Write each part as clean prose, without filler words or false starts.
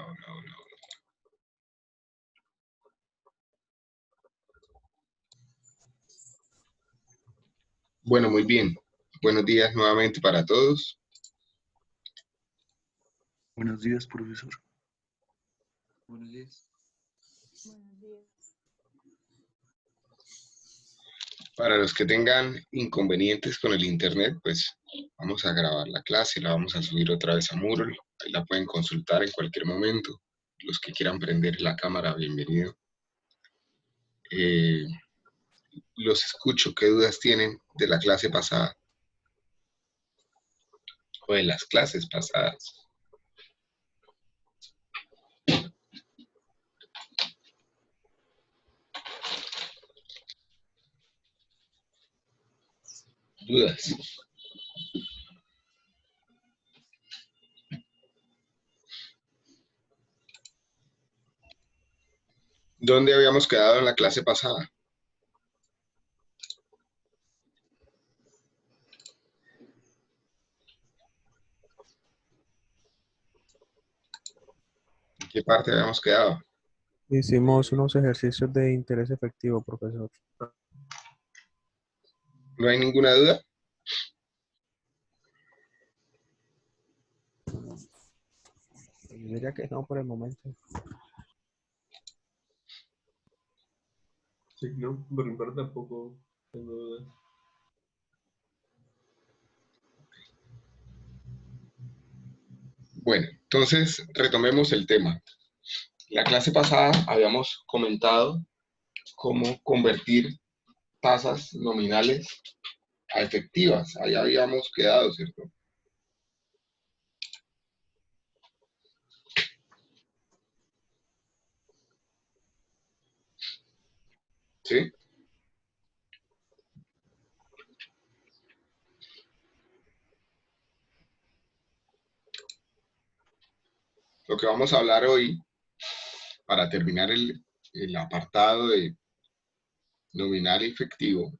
hola. Bueno, muy bien. Buenos días nuevamente para todos. Buenos días, profesor. Buenos días. Buenos días. Para los que tengan inconvenientes con el internet, pues vamos a grabar la clase, la vamos a subir otra vez a Moodle. Ahí la pueden consultar en cualquier momento. Los que quieran prender la cámara, bienvenido. Los escucho. ¿Qué dudas tienen de la clase pasada? O de las clases pasadas. ¿Dudas? ¿Dónde habíamos quedado en la clase pasada? ¿En qué parte habíamos quedado? Hicimos unos ejercicios de interés efectivo, profesor. ¿No hay ninguna duda? Yo diría que no por el momento. Sí, no, por mi parte tampoco tengo dudas. Bueno, entonces retomemos el tema. La clase pasada habíamos comentado cómo convertir tasas nominales a efectivas. Ahí habíamos quedado, ¿cierto? ¿Sí? Lo que vamos a hablar hoy, para terminar el apartado de nominal y efectivo,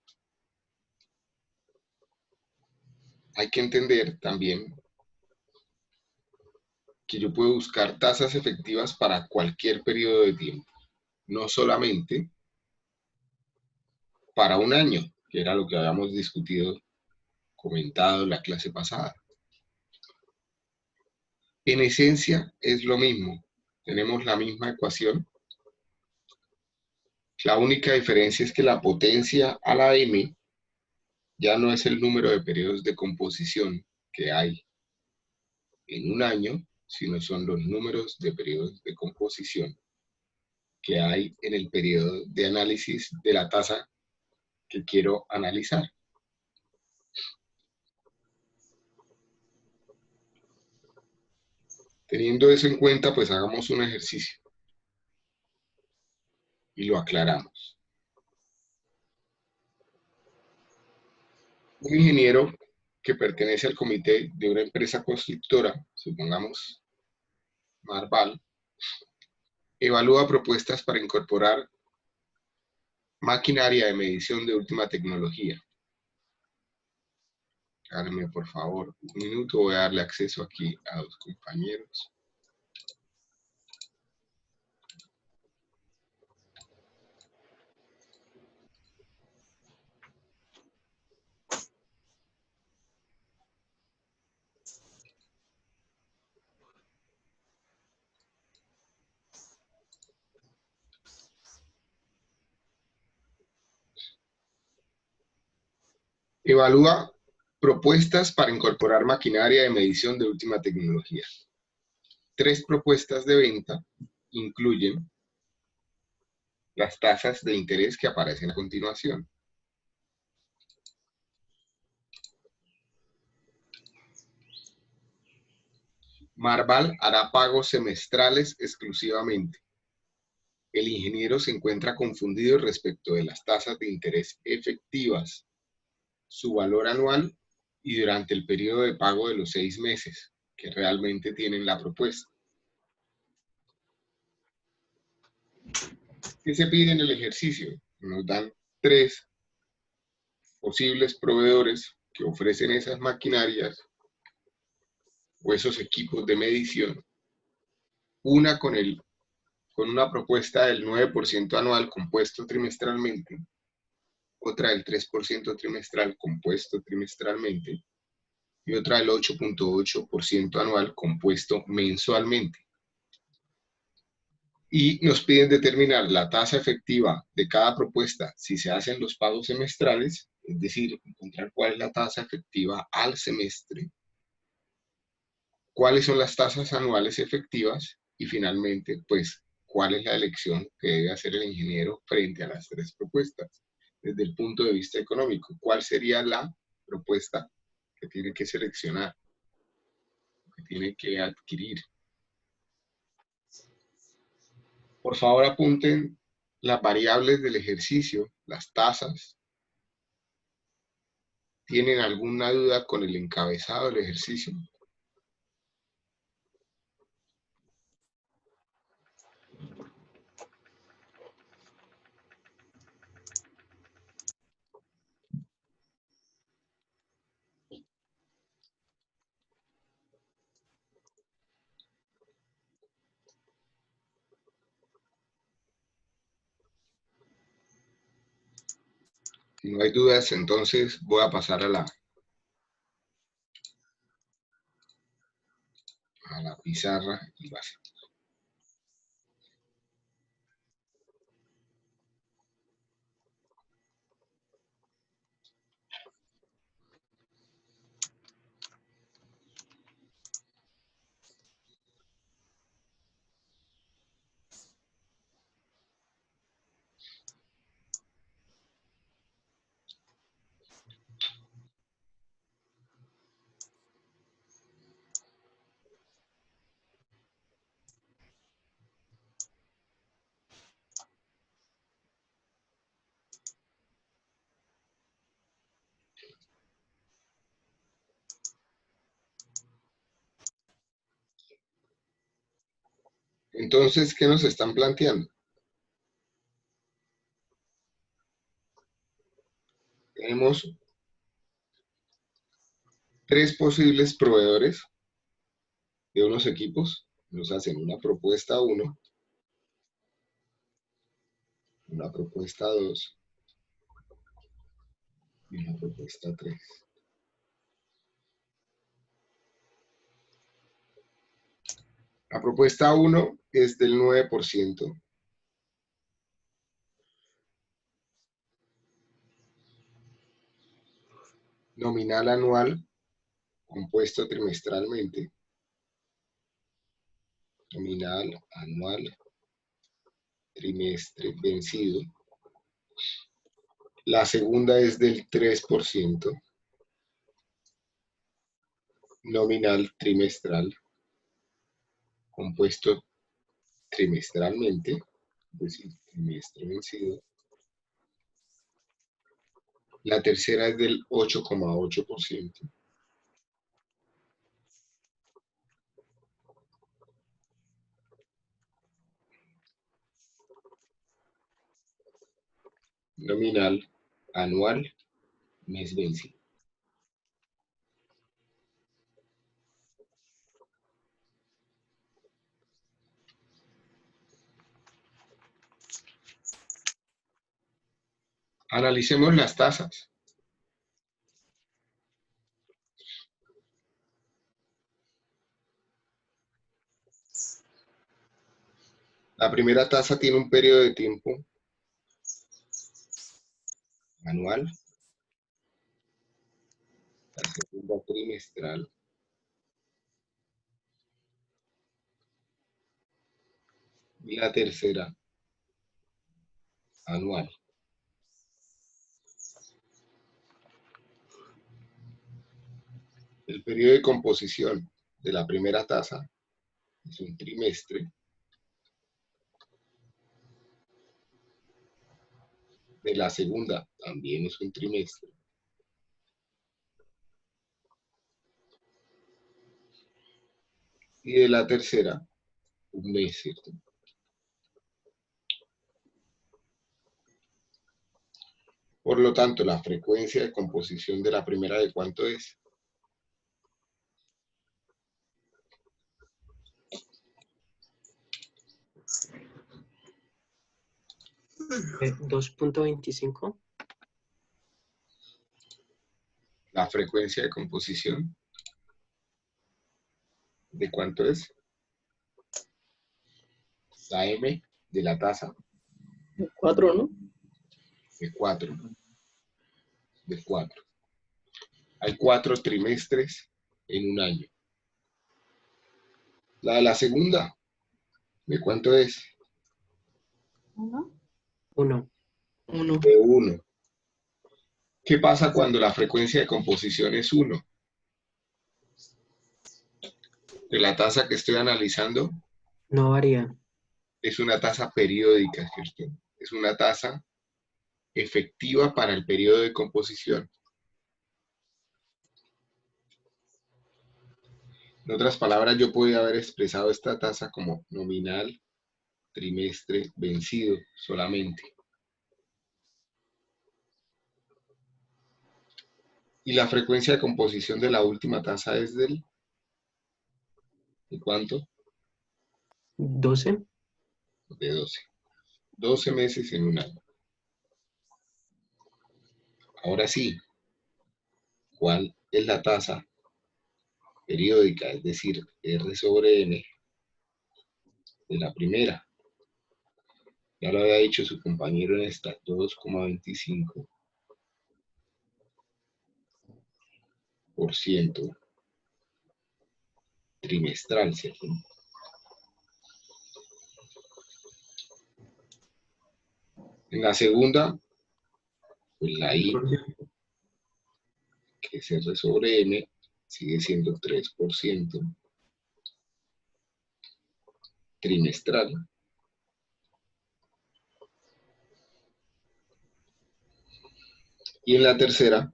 hay que entender también que yo puedo buscar tasas efectivas para cualquier periodo de tiempo, no solamente para un año, que era lo que habíamos discutido, comentado en la clase pasada. En esencia es lo mismo, tenemos la misma ecuación. La única diferencia es que la potencia a la m ya no es el número de periodos de composición que hay en un año, sino son los números de periodos de composición que hay en el periodo de análisis de la tasa que quiero analizar. Teniendo eso en cuenta, pues hagamos un ejercicio y lo aclaramos. Un ingeniero que pertenece al comité de una empresa constructora, supongamos Marval, evalúa propuestas para incorporar maquinaria de medición de última tecnología. Háganme por favor un minuto, voy a darle acceso aquí a los compañeros. Evalúa propuestas para incorporar maquinaria de medición de última tecnología. 3 propuestas de venta incluyen las tasas de interés que aparecen a continuación. Marval hará pagos semestrales exclusivamente. El ingeniero se encuentra confundido respecto de las tasas de interés efectivas, su valor anual y durante el periodo de pago de los 6 meses que realmente tienen la propuesta. ¿Qué se pide en el ejercicio? Nos dan 3 posibles proveedores que ofrecen esas maquinarias o esos equipos de medición. una con una propuesta del 9% anual compuesto trimestralmente, otra del 3% trimestral compuesto trimestralmente, y otra del 8.8% anual compuesto mensualmente. Y nos piden determinar la tasa efectiva de cada propuesta si se hacen los pagos semestrales, es decir, encontrar cuál es la tasa efectiva al semestre, cuáles son las tasas anuales efectivas y finalmente, pues, cuál es la elección que debe hacer el ingeniero frente a las tres propuestas. Desde el punto de vista económico, ¿cuál sería la propuesta que tiene que seleccionar, que tiene que adquirir? Por favor, apunten las variables del ejercicio, las tasas. ¿Tienen alguna duda con el encabezado del ejercicio? Si no hay dudas, entonces voy a pasar a la pizarra y base. Entonces, ¿qué nos están planteando? Tenemos tres posibles proveedores de unos equipos. Nos hacen una propuesta 1, una propuesta 2 y una propuesta 3. La propuesta 1 es del 9%. Nominal anual compuesto trimestralmente. Nominal anual trimestre vencido. La segunda es del 3%. Nominal trimestral compuesto trimestralmente, es decir, trimestre vencido. La tercera es del 8,8%. Nominal anual mes vencido. Analicemos las tasas. La primera tasa tiene un periodo de tiempo anual. La segunda trimestral. Y la tercera anual. El periodo de composición de la primera tasa es un trimestre. De la segunda también es un trimestre. Y de la tercera, un mes, ¿cierto? Por lo tanto, la frecuencia de composición de la primera, ¿de cuánto es? 2.25. La frecuencia de composición, ¿de cuánto es? La M de la tasa, 4, ¿no? de 4. De 4. Hay 4 trimestres en un año. La de la segunda, ¿de cuánto es? 1. 1. De 1. ¿Qué pasa cuando la frecuencia de composición es 1? De la tasa que estoy analizando No varía. es una tasa periódica, ¿cierto? Es una tasa efectiva para el periodo de composición. En otras palabras, yo podría haber expresado esta tasa como nominal trimestre vencido solamente. Y la frecuencia de composición de la última tasa es ¿de cuánto? 12. De 12. 12 meses en un año. Ahora sí, ¿cuál es la tasa periódica? Es decir, R sobre N de la primera. Ya lo había dicho su compañero en esta, 2,25% trimestral, ¿cierto? En la segunda, pues la I, que es R sobre M, sigue siendo 3% trimestral. Y en la tercera,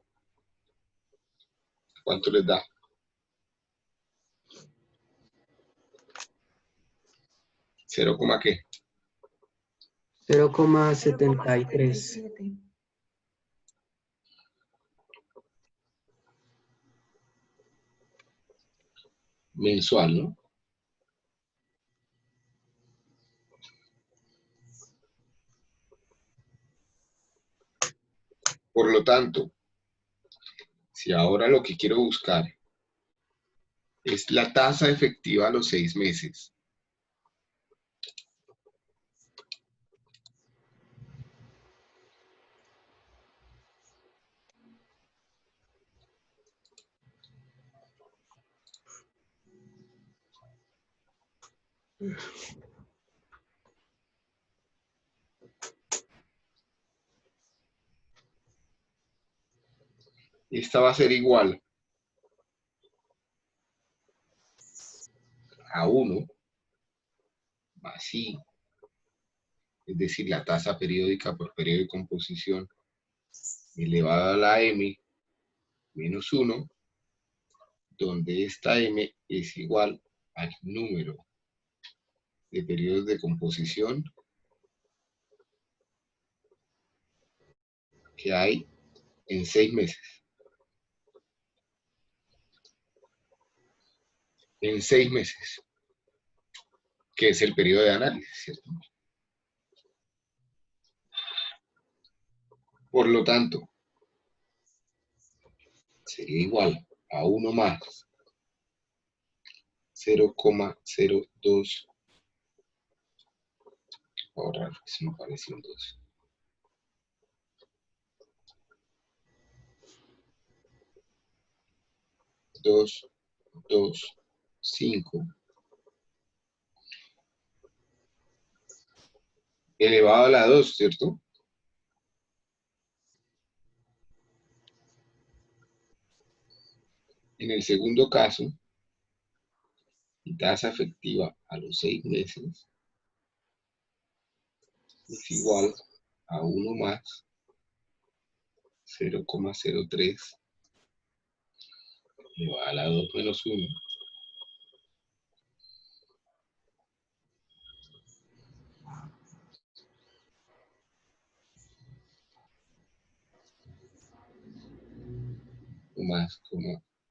¿cuánto les da? 0, ¿qué? 0,73. Mensual, ¿no? Por lo tanto, si ahora lo que quiero buscar es la tasa efectiva a los 6 meses, esta va a ser igual a 1 más I, es decir, la tasa periódica por periodo de composición elevada a la M menos 1, donde esta M es igual al número de periodos de composición que hay en 6 meses. En 6 meses, que es el periodo de análisis, ¿cierto? Por lo tanto, sería igual a 1 más 0,02, ahora se me parece un 2. 2, 2, 5 elevado a la 2, ¿cierto? En el segundo caso, mi tasa efectiva a los 6 meses es igual a 1 más 0,03 elevado a la 2 menos 1 más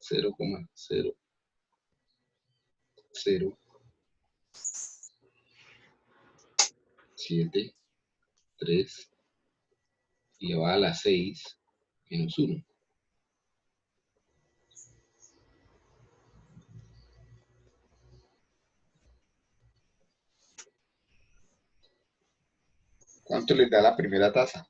0,0073 3 elevado a la 6 menos 1. ¿Cuánto les da la primera tasa?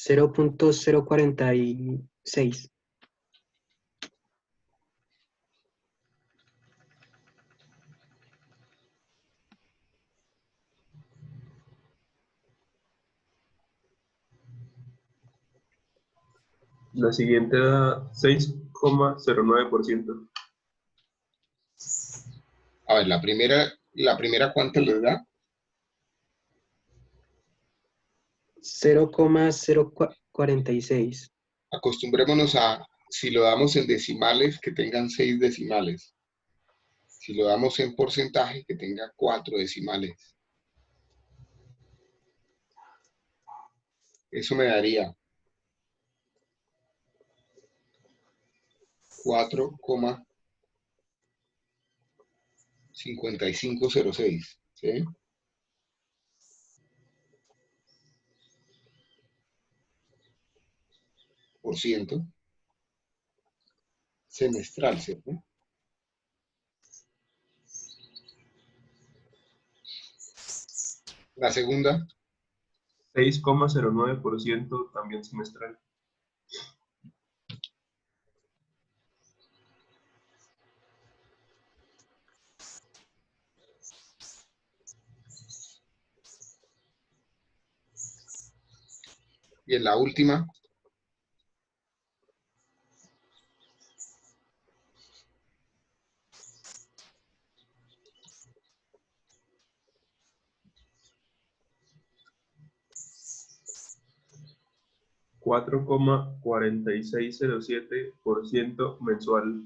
Cero punto 0,46. La siguiente da 6,09%. A ver, la primera ¿cuánto les da? 0,046. Acostumbrémonos a, si lo damos en decimales, que tengan 6 decimales. Si lo damos en porcentaje, que tenga 4 decimales. Eso me daría 4,5506, ¿sí? Por ciento semestral, ¿cierto? La segunda, 6,09% también semestral. y en la última, 4,4607% mensual.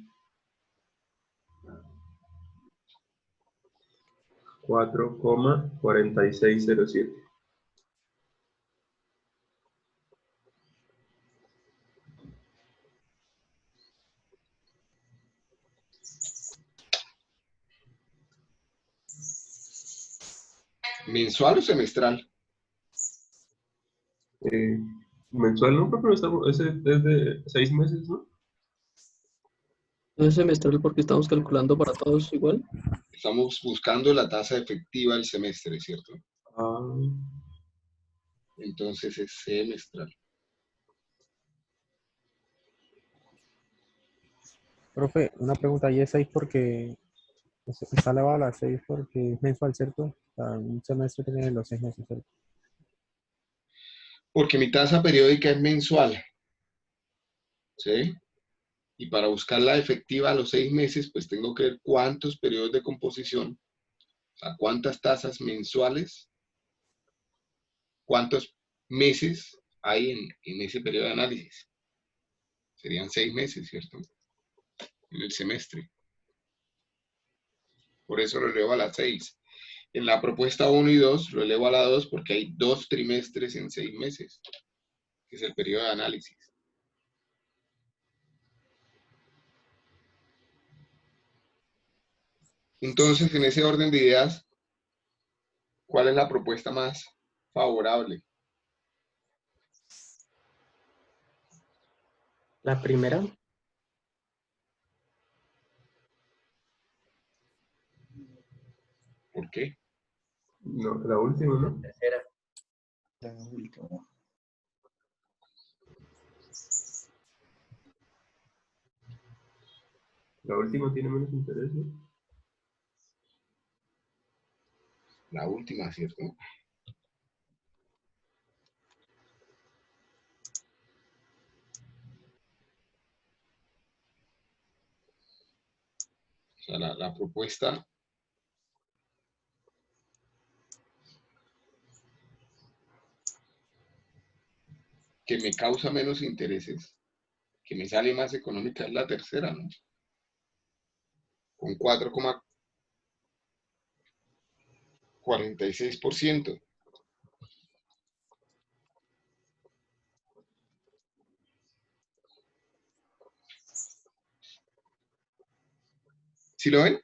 4,4607. mensual o semestral. Mensual no, pero ese es de 6 meses, ¿no? No es semestral porque estamos calculando para todos igual. Estamos buscando la tasa efectiva del semestre, ¿cierto? Ah, Entonces es semestral. Profe, una pregunta, ¿y es 6 porque está elevado a las 6 porque es mensual, ¿cierto? O sea, un semestre tiene los 6 meses, ¿cierto? Porque mi tasa periódica es mensual, ¿sí? Y para buscar la efectiva a los 6 meses, pues tengo que ver cuántos periodos de composición, o sea, cuántas tasas mensuales, cuántos meses hay en ese periodo de análisis. Serían 6 meses, ¿cierto? En el semestre. Por eso lo elevo a las 6. En la propuesta 1 y 2 lo elevo a la 2 porque hay 2 trimestres en 6 meses, que es el periodo de análisis. Entonces, en ese orden de ideas, ¿cuál es la propuesta más favorable? La primera, ¿Por qué? no, la última, ¿no? tercera. La última. La última tiene menos interés, ¿no? La última, ¿cierto? O sea, la propuesta que me causa menos intereses, que me sale más económica es la tercera, ¿no? Con 4,46%. ¿Sí lo ven?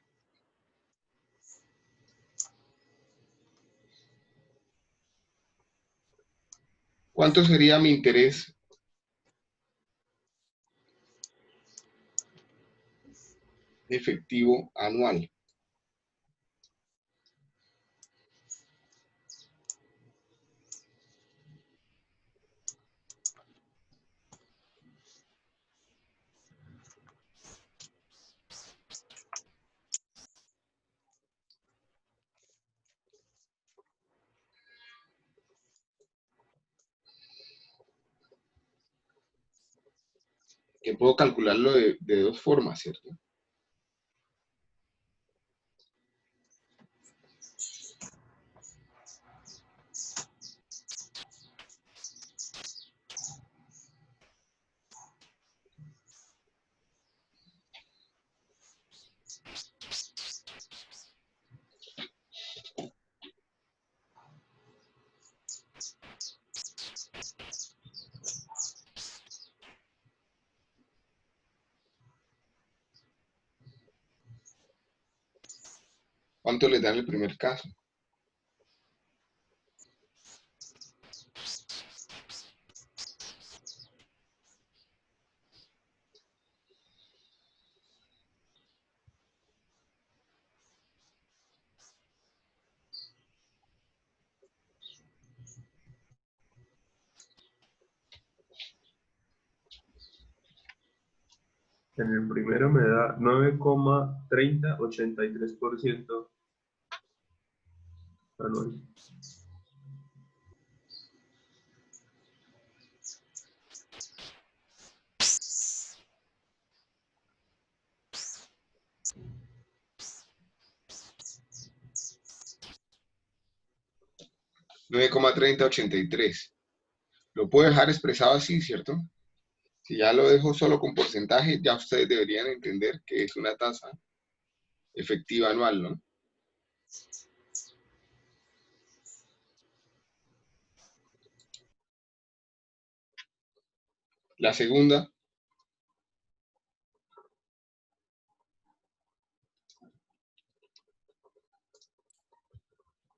¿Cuánto sería mi interés efectivo anual? Que puedo calcularlo de dos formas, ¿cierto? ¿Cuánto les da en el primer caso? En el primero me da 9,3083% anual. $9,3083. Lo puedo dejar expresado así, ¿cierto? Si ya lo dejo solo con porcentaje, ya ustedes deberían entender que es una tasa efectiva anual, ¿no? La segunda,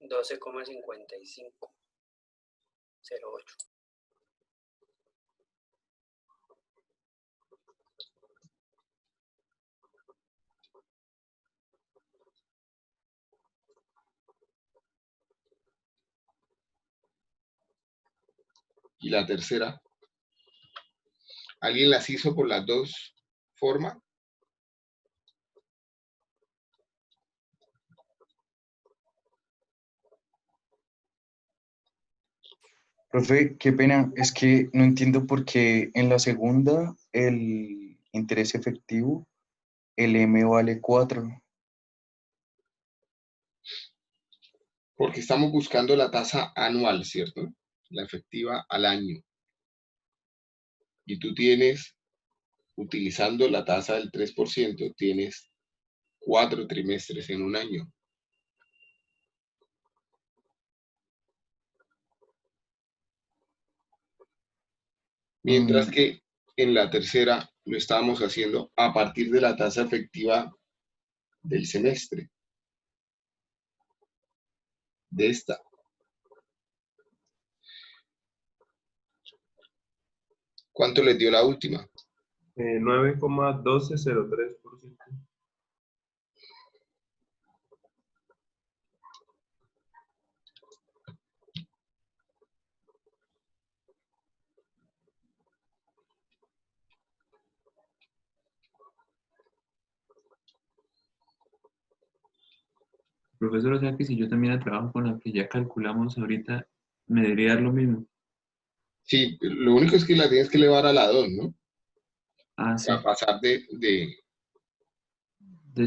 12,5508. y la tercera. ¿Alguien las hizo por las dos formas? Profe, qué pena, es que no entiendo por qué en la segunda el interés efectivo, el M vale 4. Porque estamos buscando la tasa anual, ¿cierto? La efectiva al año. Y tú tienes, utilizando la tasa del 3%, tienes 4 trimestres en un año. Mientras que en la tercera lo estábamos haciendo a partir de la tasa efectiva del semestre. De esta. ¿Cuánto les dio la última? 9,1203%. Profesor, o sea que si yo también la trabajo con la que ya calculamos ahorita, me debería dar lo mismo. Sí, lo único es que la tienes que elevar a la 2, ¿no? O Ah, sea, sí, pasar de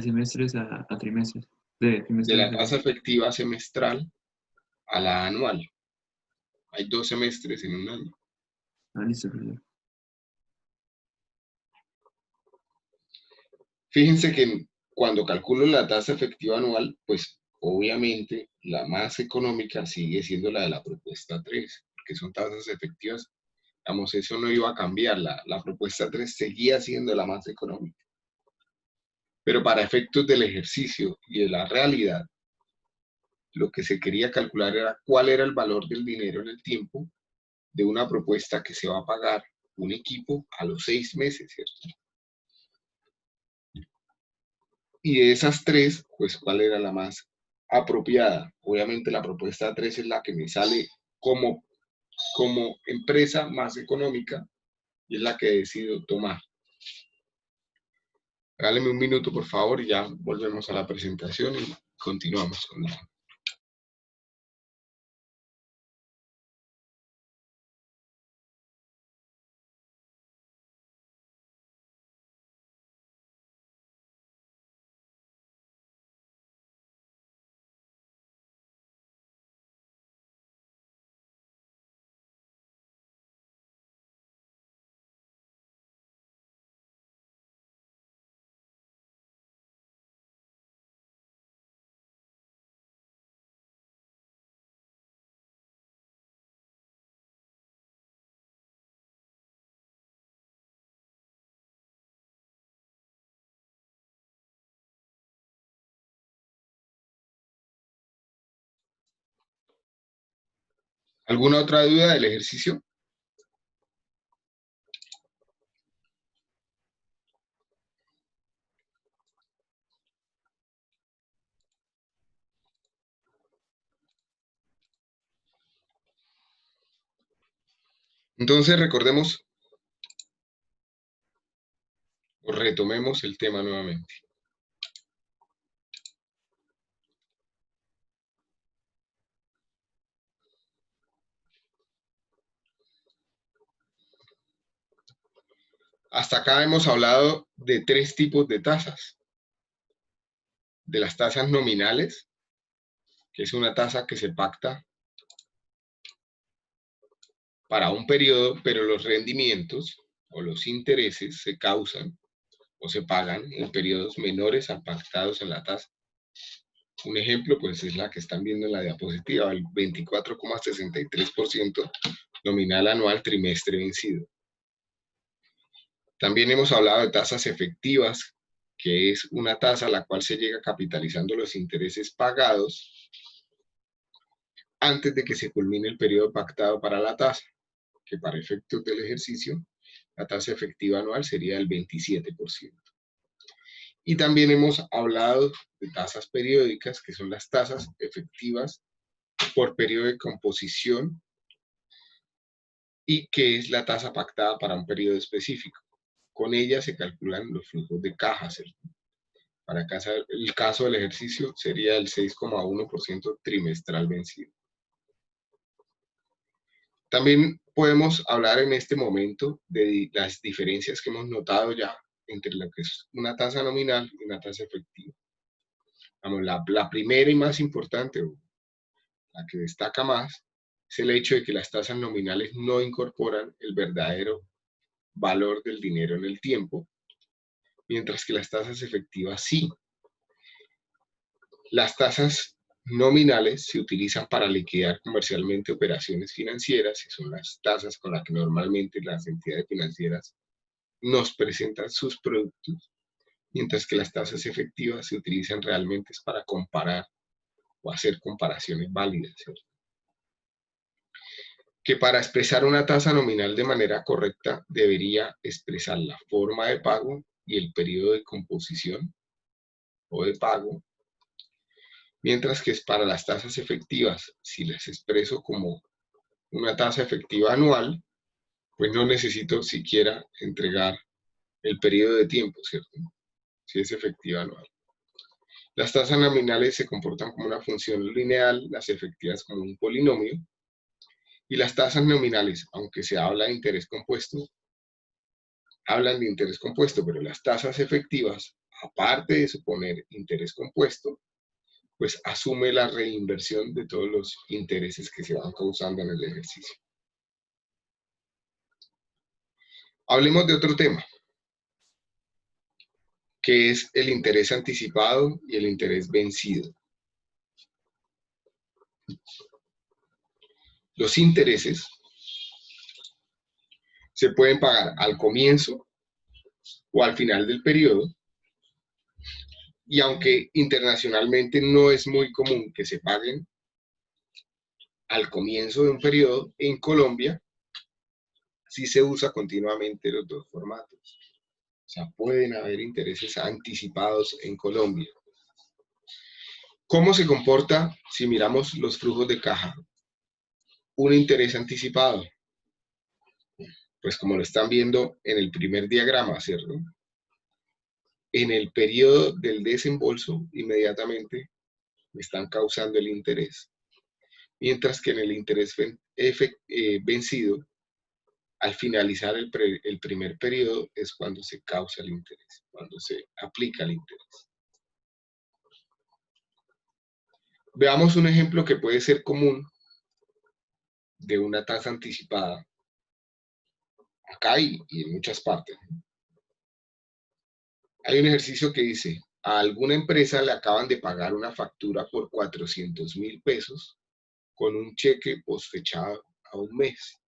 semestres a trimestres, de de trimestres a la tasa semestres. efectiva semestral a la anual. Hay 2 semestres en un año. Ah, listo, profesor. Fíjense que cuando calculo la tasa efectiva anual, pues obviamente la más económica sigue siendo la de la propuesta 3, porque son tasas efectivas. Digamos, eso no iba a cambiar. La propuesta 3 seguía siendo la más económica. Pero para efectos del ejercicio y de la realidad, lo que se quería calcular era cuál era el valor del dinero en el tiempo de una propuesta que se va a pagar un equipo a los 6 meses, ¿cierto? Y de esas tres, pues, ¿cuál era la más apropiada? Obviamente la propuesta 3 es la que me sale como empresa más económica y es la que decido tomar. Regáleme un minuto, por favor, y ya volvemos a la presentación y continuamos con la... ¿Alguna otra duda del ejercicio? Entonces recordemos o retomemos el tema nuevamente. Hasta acá hemos hablado de 3 tipos de tasas. De las tasas nominales, que es una tasa que se pacta para un periodo, pero los rendimientos o los intereses se causan o se pagan en periodos menores a pactados en la tasa. Un ejemplo, pues, es la que están viendo en la diapositiva, el 24,63% nominal anual trimestre vencido. También hemos hablado de tasas efectivas, que es una tasa a la cual se llega capitalizando los intereses pagados antes de que se culmine el periodo pactado para la tasa, que para efectos del ejercicio, la tasa efectiva anual sería el 27%. Y también hemos hablado de tasas periódicas, que son las tasas efectivas por periodo de composición y que es la tasa pactada para un periodo específico. Con ella se calculan los flujos de caja, ¿cierto? Para el caso del ejercicio sería el 6,1% trimestral vencido. También podemos hablar en este momento de las diferencias que hemos notado ya entre lo que es una tasa nominal y una tasa efectiva. Vamos, la primera y más importante, o la que destaca más, es el hecho de que las tasas nominales no incorporan el verdadero valor del dinero en el tiempo, mientras que las tasas efectivas sí. Las tasas nominales se utilizan para liquidar comercialmente operaciones financieras y son las tasas con las que normalmente las entidades financieras nos presentan sus productos, mientras que las tasas efectivas se utilizan realmente es para comparar o hacer comparaciones válidas, ¿cierto? Que para expresar una tasa nominal de manera correcta debería expresar la forma de pago y el periodo de composición o de pago, mientras que es para las tasas efectivas, si las expreso como una tasa efectiva anual, pues no necesito siquiera entregar el periodo de tiempo, ¿cierto? Si es efectiva anual. Las tasas nominales se comportan como una función lineal, las efectivas como un polinomio, y las tasas nominales, aunque se habla de interés compuesto, hablan de interés compuesto, pero las tasas efectivas, aparte de suponer interés compuesto, pues asume la reinversión de todos los intereses que se van causando en el ejercicio. Hablemos de otro tema, que es el interés anticipado y el interés vencido. Los intereses se pueden pagar al comienzo o al final del periodo Y aunque internacionalmente no es muy común que se paguen al comienzo de un periodo, en Colombia sí se usa continuamente los dos formatos. O sea, pueden haber intereses anticipados en Colombia. ¿Cómo se comporta si miramos los flujos de caja? Un interés anticipado. Pues como lo están viendo en el primer diagrama, ¿cierto? En el periodo del desembolso, inmediatamente me están causando el interés. Mientras que en el interés vencido, al finalizar el primer periodo es cuando se causa el interés, cuando se aplica el interés. Veamos un ejemplo que puede ser común de una tasa anticipada acá y en muchas partes. Hay un ejercicio que dice, a alguna empresa le acaban de pagar una factura por 400.000 pesos con un cheque posfechado a un mes.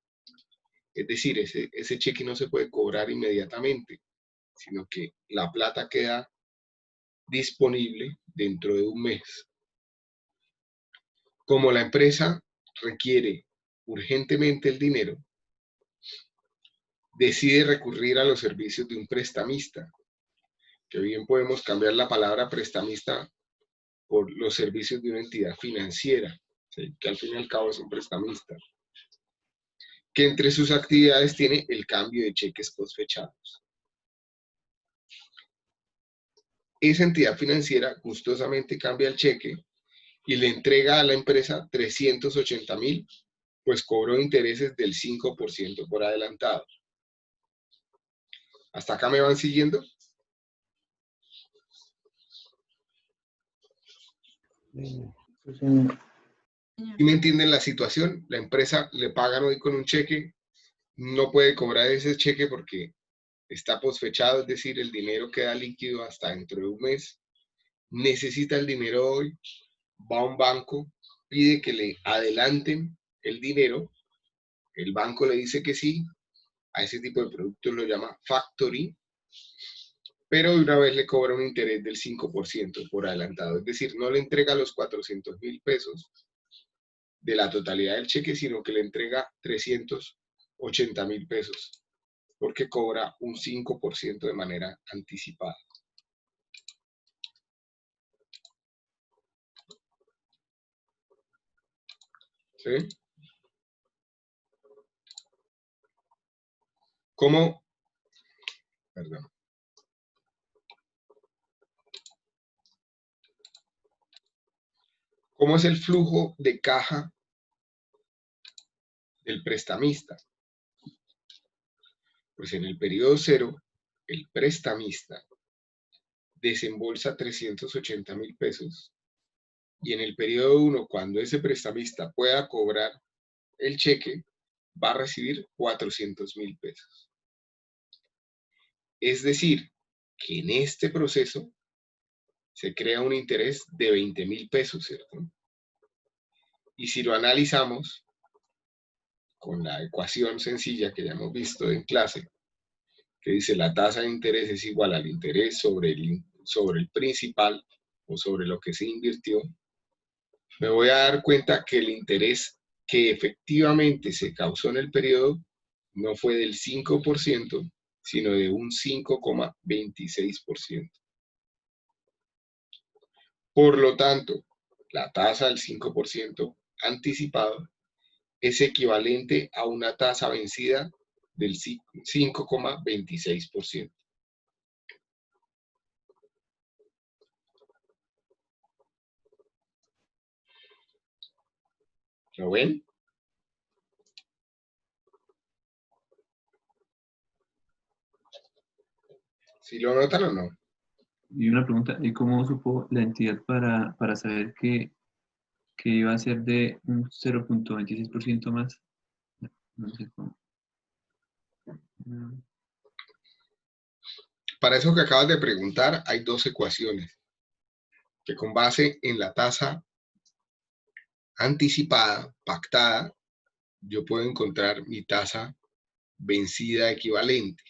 Es decir, ese cheque no se puede cobrar inmediatamente, sino que la plata queda disponible dentro de un mes. Como la empresa requiere urgentemente el dinero, decide recurrir a los servicios de un prestamista, que bien podemos cambiar la palabra prestamista por los servicios de una entidad financiera, ¿sí? Que al fin y al cabo es un prestamista, que entre sus actividades tiene el cambio de cheques posfechados. Esa entidad financiera gustosamente cambia el cheque y le entrega a la empresa 380.000, pues cobró intereses del 5% por adelantado. ¿Hasta acá me van siguiendo? ¿Y me entienden la situación? La empresa le pagan hoy con un cheque, no puede cobrar ese cheque porque está posfechado, es decir, el dinero queda líquido hasta dentro de un mes. Necesita el dinero hoy, va a un banco, pide que le adelanten el dinero, el banco le dice que sí, a ese tipo de productos lo llama factoring, pero de una vez le cobra un interés del 5% por adelantado, es decir, no le entrega los 400.000 pesos de la totalidad del cheque, sino que le entrega 380.000 pesos, porque cobra un 5% de manera anticipada. ¿Sí? ¿Cómo? Perdón. ¿Cómo es el flujo de caja del prestamista? Pues en el periodo 0, el prestamista desembolsa 380.000 pesos y en el periodo 1, cuando ese prestamista pueda cobrar el cheque, va a recibir 400.000 pesos. Es decir, que en este proceso se crea un interés de 20.000 pesos, ¿cierto? Y si lo analizamos con la ecuación sencilla que ya hemos visto en clase, que dice la tasa de interés es igual al interés sobre el principal o sobre lo que se invirtió, me voy a dar cuenta que el interés que efectivamente se causó en el periodo no fue del 5%, sino de un 5,26%. Por lo tanto, la tasa del 5% anticipado es equivalente a una tasa vencida del 5,26%. ¿Lo ven? ¿Sí lo notan o no? Y una pregunta, ¿y cómo supo la entidad para saber que iba a ser de un 0,26% más? No sé cómo. Para eso que acabas de preguntar, hay dos ecuaciones que con base en la tasa anticipada, pactada, yo puedo encontrar mi tasa vencida equivalente.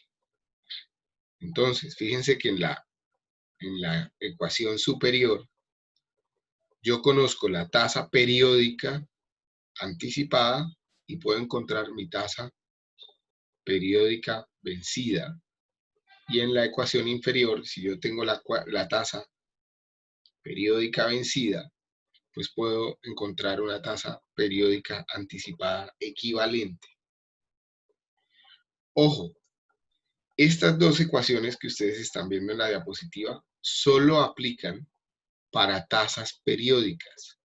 Entonces, fíjense que en en la ecuación superior, yo conozco la tasa periódica anticipada y puedo encontrar mi tasa periódica vencida. Y en la ecuación inferior, si yo tengo la tasa periódica vencida, pues puedo encontrar una tasa periódica anticipada equivalente. Ojo, estas dos ecuaciones que ustedes están viendo en la diapositiva solo aplican para tasas periódicas.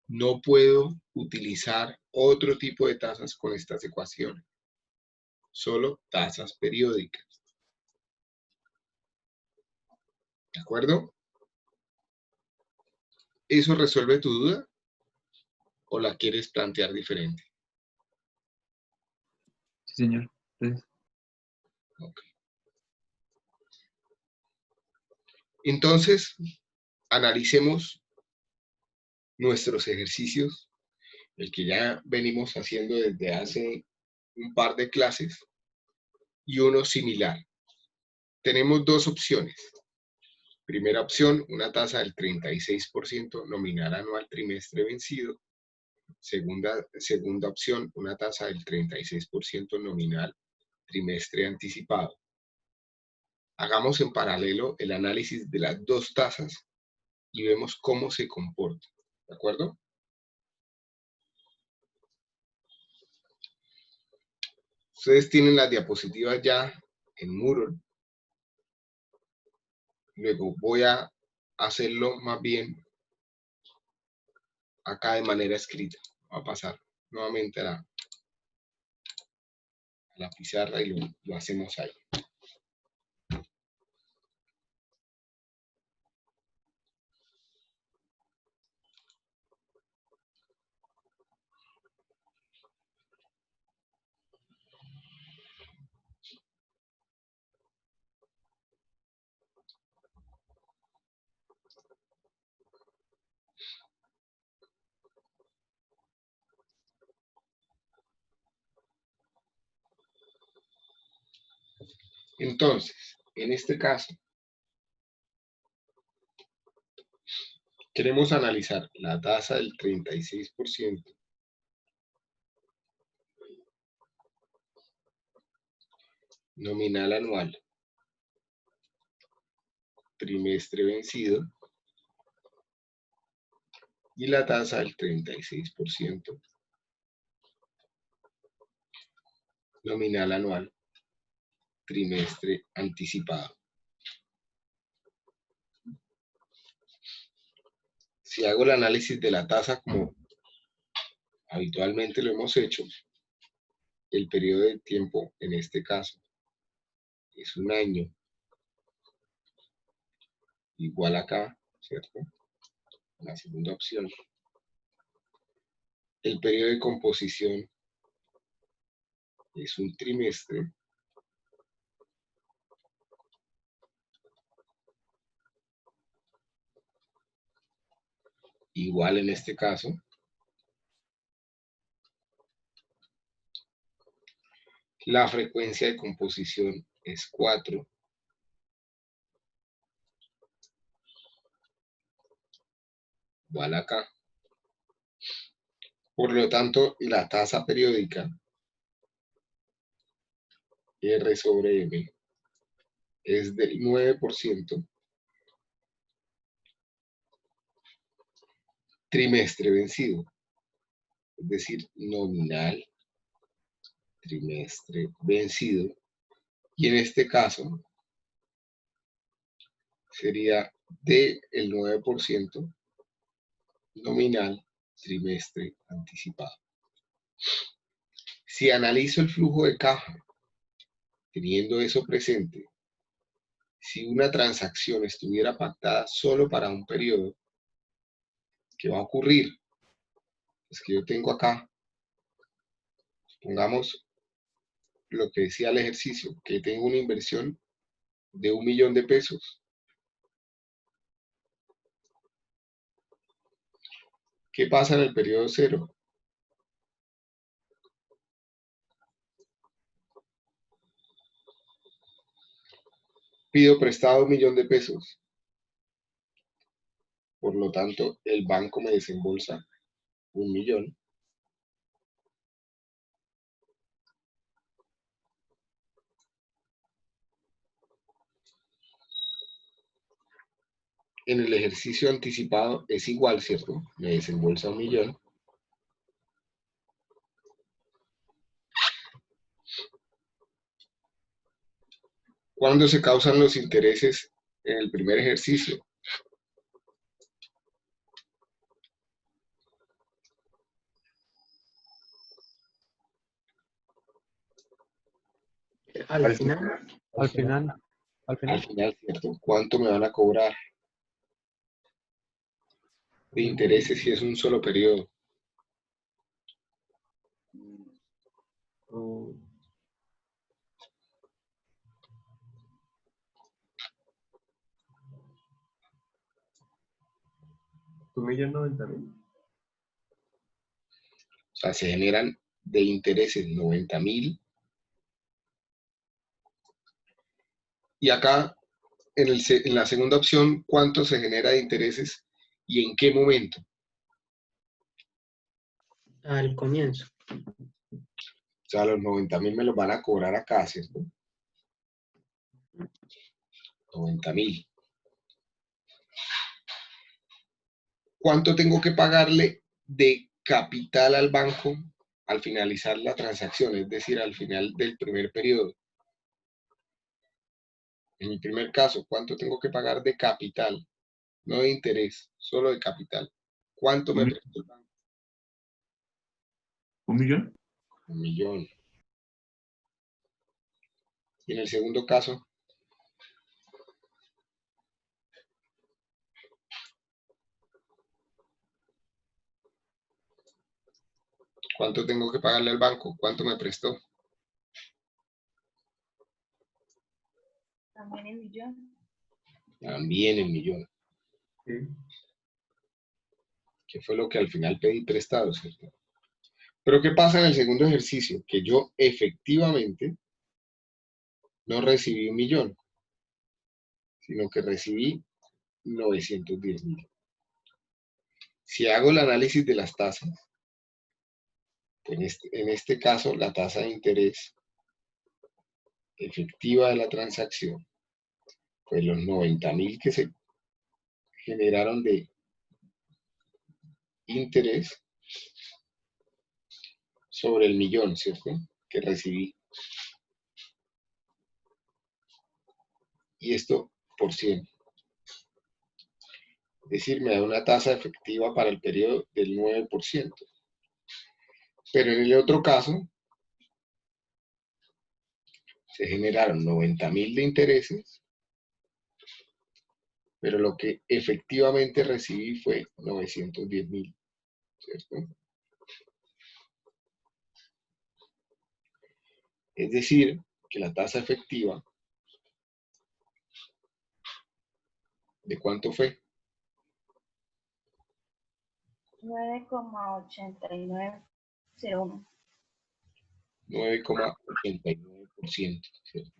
No puedo utilizar otro tipo de tasas con estas ecuaciones. Solo tasas periódicas. ¿De acuerdo? ¿Eso resuelve tu duda? ¿O la quieres plantear diferente? Sí, señor. Entonces, Ok. Entonces, analicemos nuestros ejercicios, el que ya venimos haciendo desde hace un par de clases, y uno similar. Tenemos dos opciones. Primera opción, una tasa del 36% nominal anual trimestre vencido. Segunda opción, una tasa del 36% nominal trimestre anticipado. Hagamos en paralelo el análisis de las dos tasas y vemos cómo se comporta. ¿De acuerdo? Ustedes tienen las diapositivas ya en Moodle. Luego voy a hacerlo más bien acá de manera escrita. Voy a pasar nuevamente a la pizarra y lo hacemos ahí. Entonces, en este caso, queremos analizar la tasa del 36% nominal anual trimestre vencido y la tasa del 36% nominal anual trimestre anticipado. Si hago el análisis de la tasa como habitualmente lo hemos hecho, el periodo de tiempo en este caso es un año, igual acá, ¿cierto? La segunda opción. El periodo de composición es un trimestre. Igual en este caso. La frecuencia de composición es 4. Igual acá. Por lo tanto, la tasa periódica R sobre M es del 9% trimestre vencido, es decir, nominal trimestre vencido, y en este caso sería del 9% nominal trimestre anticipado. Si analizo el flujo de caja, teniendo eso presente, si una transacción estuviera pactada solo para un periodo, ¿qué va a ocurrir? Es que yo tengo acá, pongamos lo que decía el ejercicio, que tengo una inversión de 1 millón de pesos. ¿Qué pasa en el periodo 0? pido prestado 1.000.000 de pesos. Por lo tanto, el banco me desembolsa 1.000.000. En el ejercicio anticipado es igual, ¿cierto? Me desembolsa 1.000.000. ¿Cuándo se causan los intereses en el primer ejercicio? Al final, Al final, al Al final, final, ¿cierto? ¿Cuánto me van a cobrar de intereses si es un solo periodo? Oh, $1.090.000. O sea, se generan de intereses 90.000. Y acá, en la segunda opción, ¿cuánto se genera de intereses y en qué momento? al comienzo. O sea, los 90.000 me los van a cobrar acá, ¿cierto? 90.000. ¿Cuánto tengo que pagarle de capital al banco al finalizar la transacción? Es decir, al final del primer periodo. En mi primer caso, ¿cuánto tengo que pagar de capital? No de interés, solo de capital. ¿Cuánto me prestó el banco? ¿Un millón? 1.000.000. Y en el segundo caso, ¿cuánto tengo que pagarle al banco? ¿Cuánto me prestó? También en millón. También en millón, Sí. que fue lo que al final pedí prestado, ¿cierto? Pero ¿qué pasa en el segundo ejercicio? Que yo efectivamente no recibí 1.000.000, sino que recibí 910.000. Si hago el análisis de las tasas, en este caso la tasa de interés efectiva de la transacción, pues los 90.000 que se generaron de interés sobre el millón, ¿cierto? Que recibí. Y esto por 100. Es decir, me da una tasa efectiva para el periodo del 9%. Pero en el otro caso, se generaron 90.000 de intereses, pero lo que efectivamente recibí fue 910.000, ¿cierto? Es decir, que la tasa efectiva, ¿de cuánto fue? 9,8901. 9,89%, ¿cierto?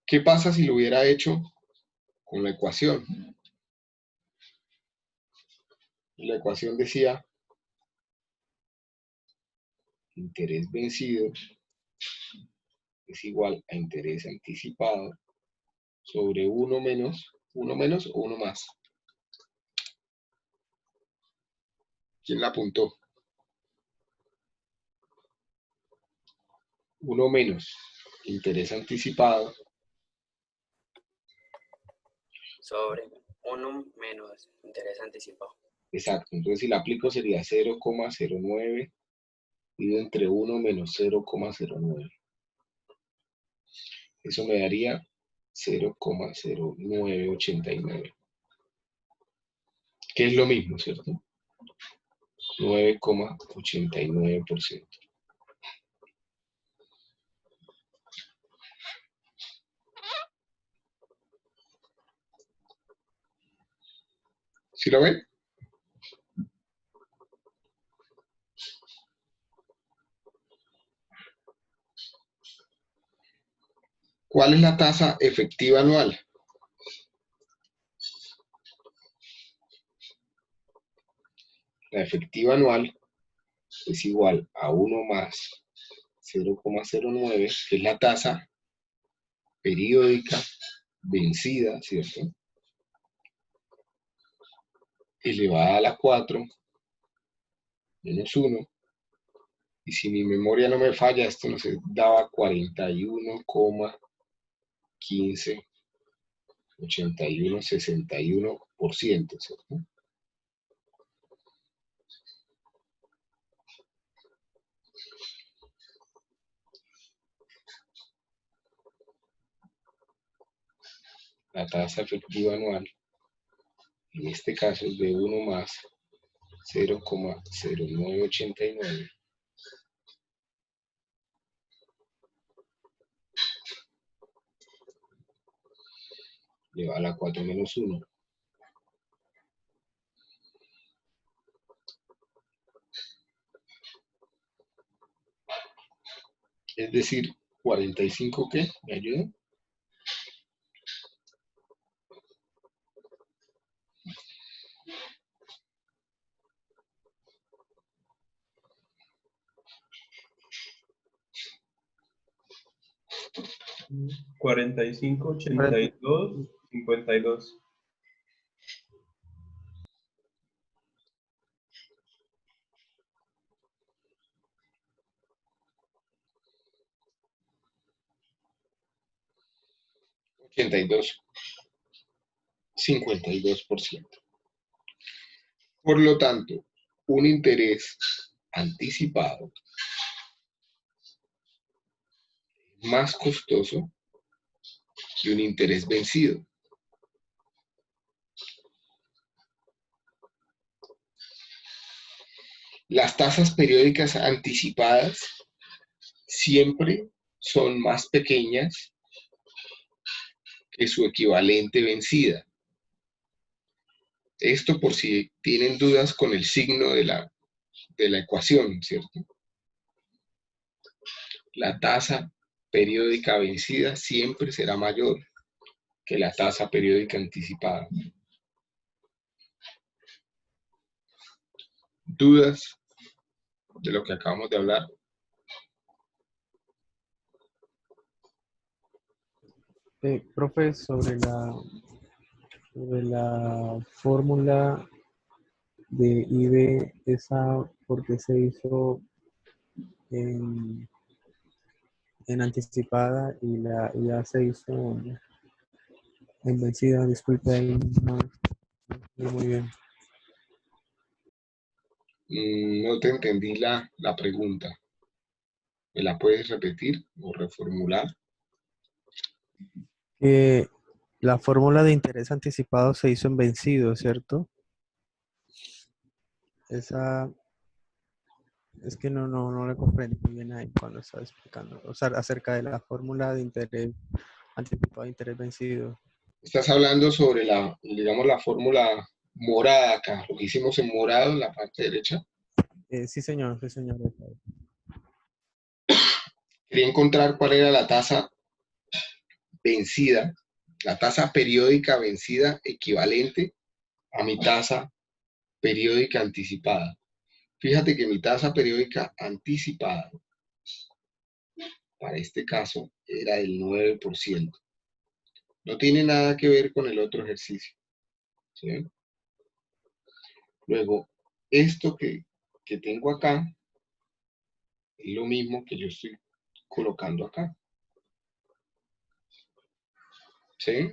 ¿Qué pasa si lo hubiera hecho con la ecuación? La ecuación decía interés vencido es igual a interés anticipado sobre 1 menos o 1 más. ¿Quién la apuntó? 1 menos interés anticipado Sobre 1 menos interés anticipado. exacto. Entonces, si la aplico sería 0,09 dividido entre 1 menos 0,09. Eso me daría 0,0989. Que es lo mismo, ¿cierto? 9,89%. ¿Sí lo ven? ¿Cuál es la tasa efectiva anual? La efectiva anual es igual a 1 más 0,09, que es la tasa periódica vencida, ¿cierto? Elevada a la 4 menos 1. Y si mi memoria no me falla, esto nos daba 41,15, 81, 61%, ¿cierto? La tasa efectiva anual, en este caso es de 1 más 0,0989. Elevado a la 4 menos 1. Es decir, 45, ¿qué? ¿Me ayuda? Mm, 45, 82, 52. $82, 52%. Por lo tanto, un interés anticipado es más costoso que un interés vencido. Las tasas periódicas anticipadas siempre son más pequeñas que su equivalente vencida. Esto por si tienen dudas con el signo de la ecuación, ¿cierto? La tasa periódica vencida siempre será mayor que la tasa periódica anticipada. ¿Dudas de lo que acabamos de hablar? Profe, sobre la fórmula de IB, esa porque se hizo en anticipada y ya se hizo en vencida, disculpe ahí, no muy bien. No te entendí la pregunta. ¿Me la puedes repetir o reformular? La fórmula de interés anticipado se hizo en vencido, ¿cierto? Esa es que no le comprendí muy bien ahí cuando estaba explicando. O sea, acerca de la fórmula de interés anticipado de interés vencido. Estás hablando sobre digamos, la fórmula morada acá, lo que hicimos en morado en la parte derecha. Sí, señor, sí, señor. Quería encontrar cuál era la tasa vencida, la tasa periódica vencida equivalente a mi tasa periódica anticipada. Fíjate que mi tasa periódica anticipada, para este caso, era el 9%. No tiene nada que ver con el otro ejercicio, ¿sí? Luego, esto que tengo acá es lo mismo que yo estoy colocando acá, ¿sí?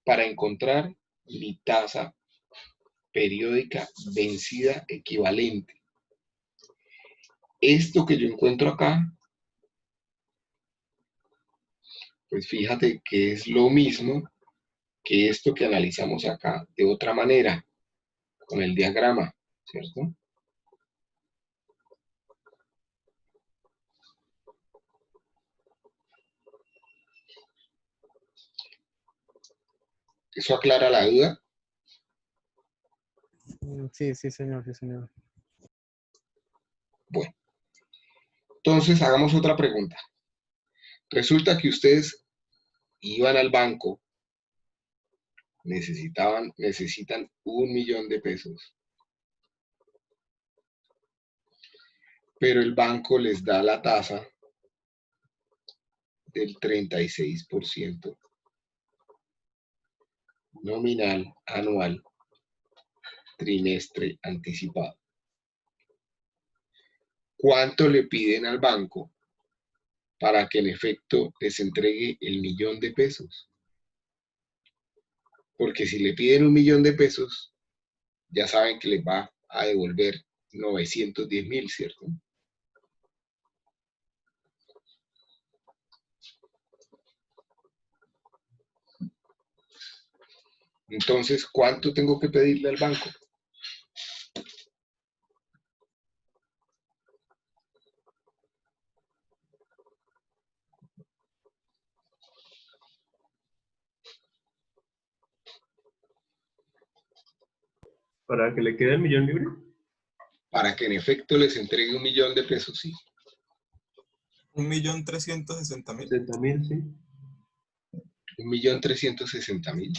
Para encontrar mi tasa periódica vencida equivalente. Esto que yo encuentro acá, pues fíjate que es lo mismo que esto que analizamos acá, de otra manera, con el diagrama, ¿cierto? ¿Eso aclara la duda? Sí, sí, señor, sí, señor. Bueno, entonces hagamos otra pregunta. Resulta que ustedes iban al banco, necesitan 1.000.000 de pesos, pero el banco les da la tasa del 36% nominal anual trimestre anticipado. ¿Cuánto le piden al banco para que en efecto les entregue el 1.000.000 de pesos? Porque si le piden 1.000.000 de pesos, ya saben que les va a devolver 910.000, ¿cierto? Entonces, ¿cuánto tengo que pedirle al banco? ¿Para que le quede el millón libre? Para que en efecto les entregue 1.000.000 de pesos, sí. 1.360.000. 60.000, sí. 1.360.000.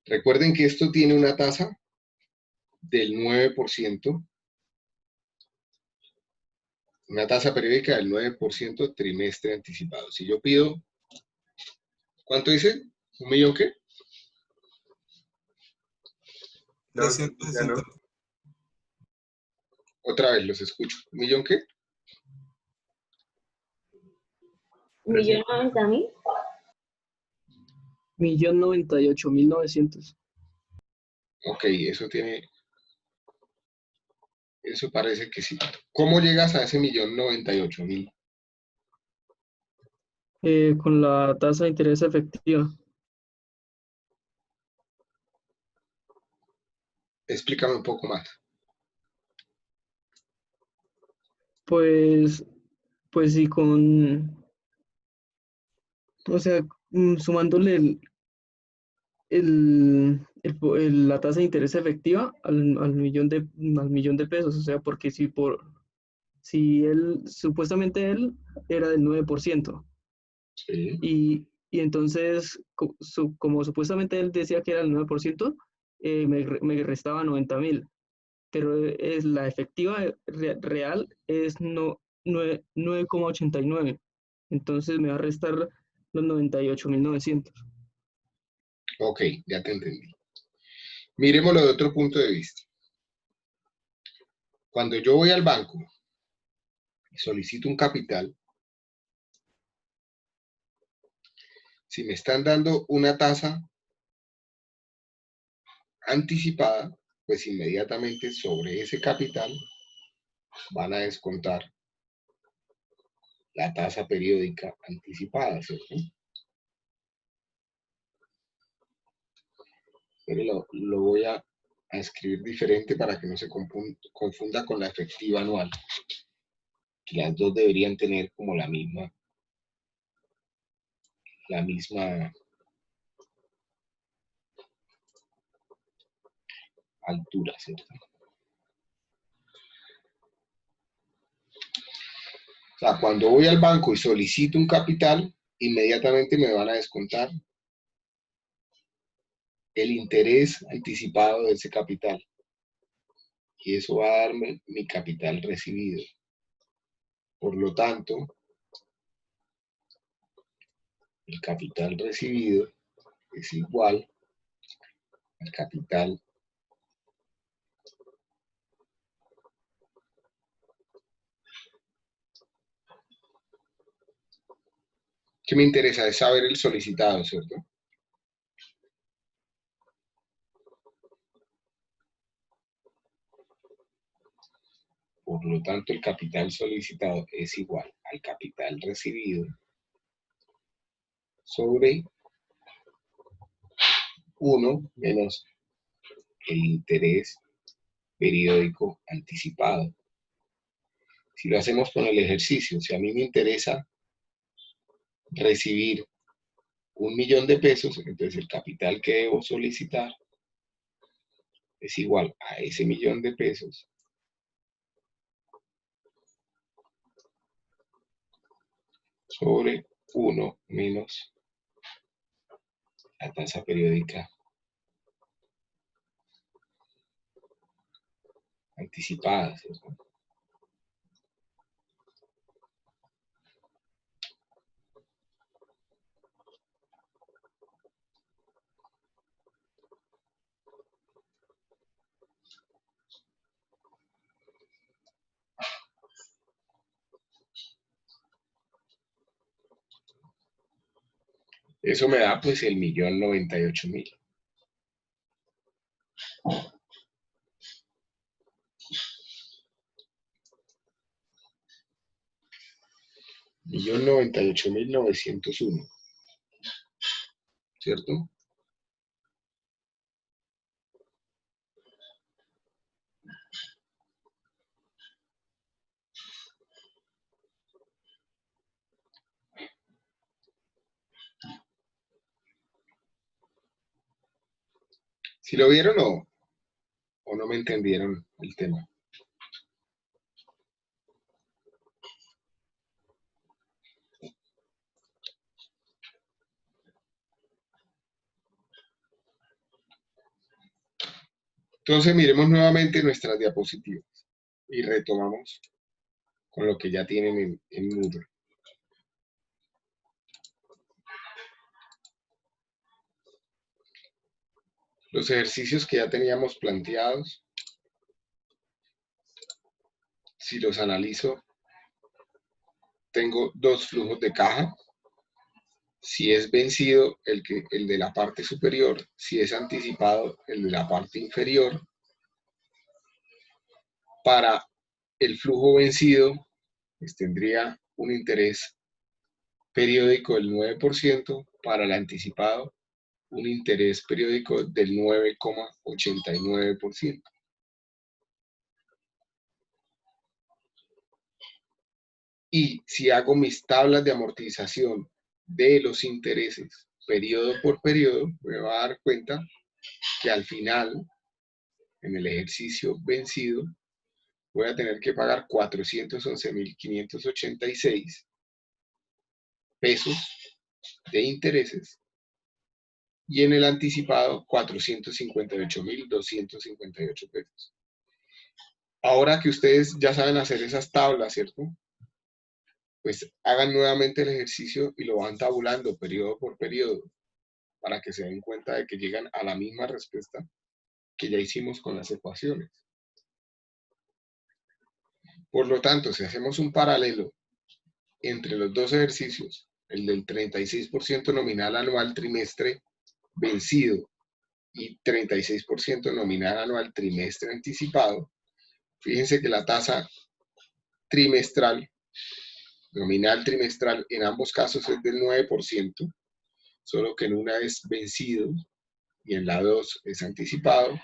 Recuerden que esto tiene una tasa del 9%, una tasa periódica del 9% trimestre anticipado. Si yo pido, ¿cuánto dice? ¿1.000.000 qué? No, ya no. 360.000. Otra vez los escucho. ¿1.000.000 qué? 1.090.000. 1.098.900. Ok, eso parece que sí. ¿Cómo llegas a ese 1.098.000? Con la tasa de interés efectiva. Explícame un poco más. Pues sí, o sea, sumándole la tasa de interés efectiva al millón de pesos, o sea, porque si supuestamente él era del 9%, Sí. y entonces, como supuestamente él decía que era el 9%, me restaba 90.000, pero la efectiva real es 9,89, entonces me va a restar los 98.900. Ok, ya te entendí. Miremoslo de otro punto de vista. Cuando yo voy al banco y solicito un capital, si me están dando una tasa anticipada, pues inmediatamente sobre ese capital van a descontar la tasa periódica anticipada, ¿cierto? Pero lo voy a escribir diferente para que no se confunda con la efectiva anual, que las dos deberían tener como la misma altura, ¿cierto? O sea, cuando voy al banco y solicito un capital, inmediatamente me van a descontar el interés anticipado de ese capital. Y eso va a darme mi capital recibido. Por lo tanto, el capital recibido es igual al capital que me interesa es saber el solicitado, ¿cierto? Por lo tanto, el capital solicitado es igual al capital recibido sobre 1 menos el interés periódico anticipado. Si lo hacemos con el ejercicio, si a mí me interesa recibir 1.000.000 de pesos, entonces el capital que debo solicitar es igual a ese 1.000.000 de pesos sobre 1 menos la tasa periódica anticipada, ¿cierto? Eso me da pues el 1.098.000. $1.098.901, ¿cierto? ¿Si lo vieron o no me entendieron el tema? Entonces miremos nuevamente nuestras diapositivas y retomamos con lo que ya tienen en Moodle. Los ejercicios que ya teníamos planteados, si los analizo, tengo dos flujos de caja. Si es vencido, el de la parte superior; si es anticipado, el de la parte inferior. Para el flujo vencido, pues tendría un interés periódico del 9%, para el anticipado un interés periódico del 9,89%. Y si hago mis tablas de amortización de los intereses periodo por periodo, me voy a dar cuenta que al final, en el ejercicio vencido, voy a tener que pagar 411.586 pesos de intereses, y en el anticipado 458.258 pesos. Ahora que ustedes ya saben hacer esas tablas, ¿cierto? Pues hagan nuevamente el ejercicio y lo van tabulando periodo por periodo, para que se den cuenta de que llegan a la misma respuesta que ya hicimos con las ecuaciones. Por lo tanto, si hacemos un paralelo entre los dos ejercicios, el del 36% nominal anual trimestre vencido y 36% nominal anual trimestre anticipado, fíjense que la tasa trimestral, nominal trimestral, en ambos casos es del 9%, solo que en una es vencido y en la 2 es anticipado.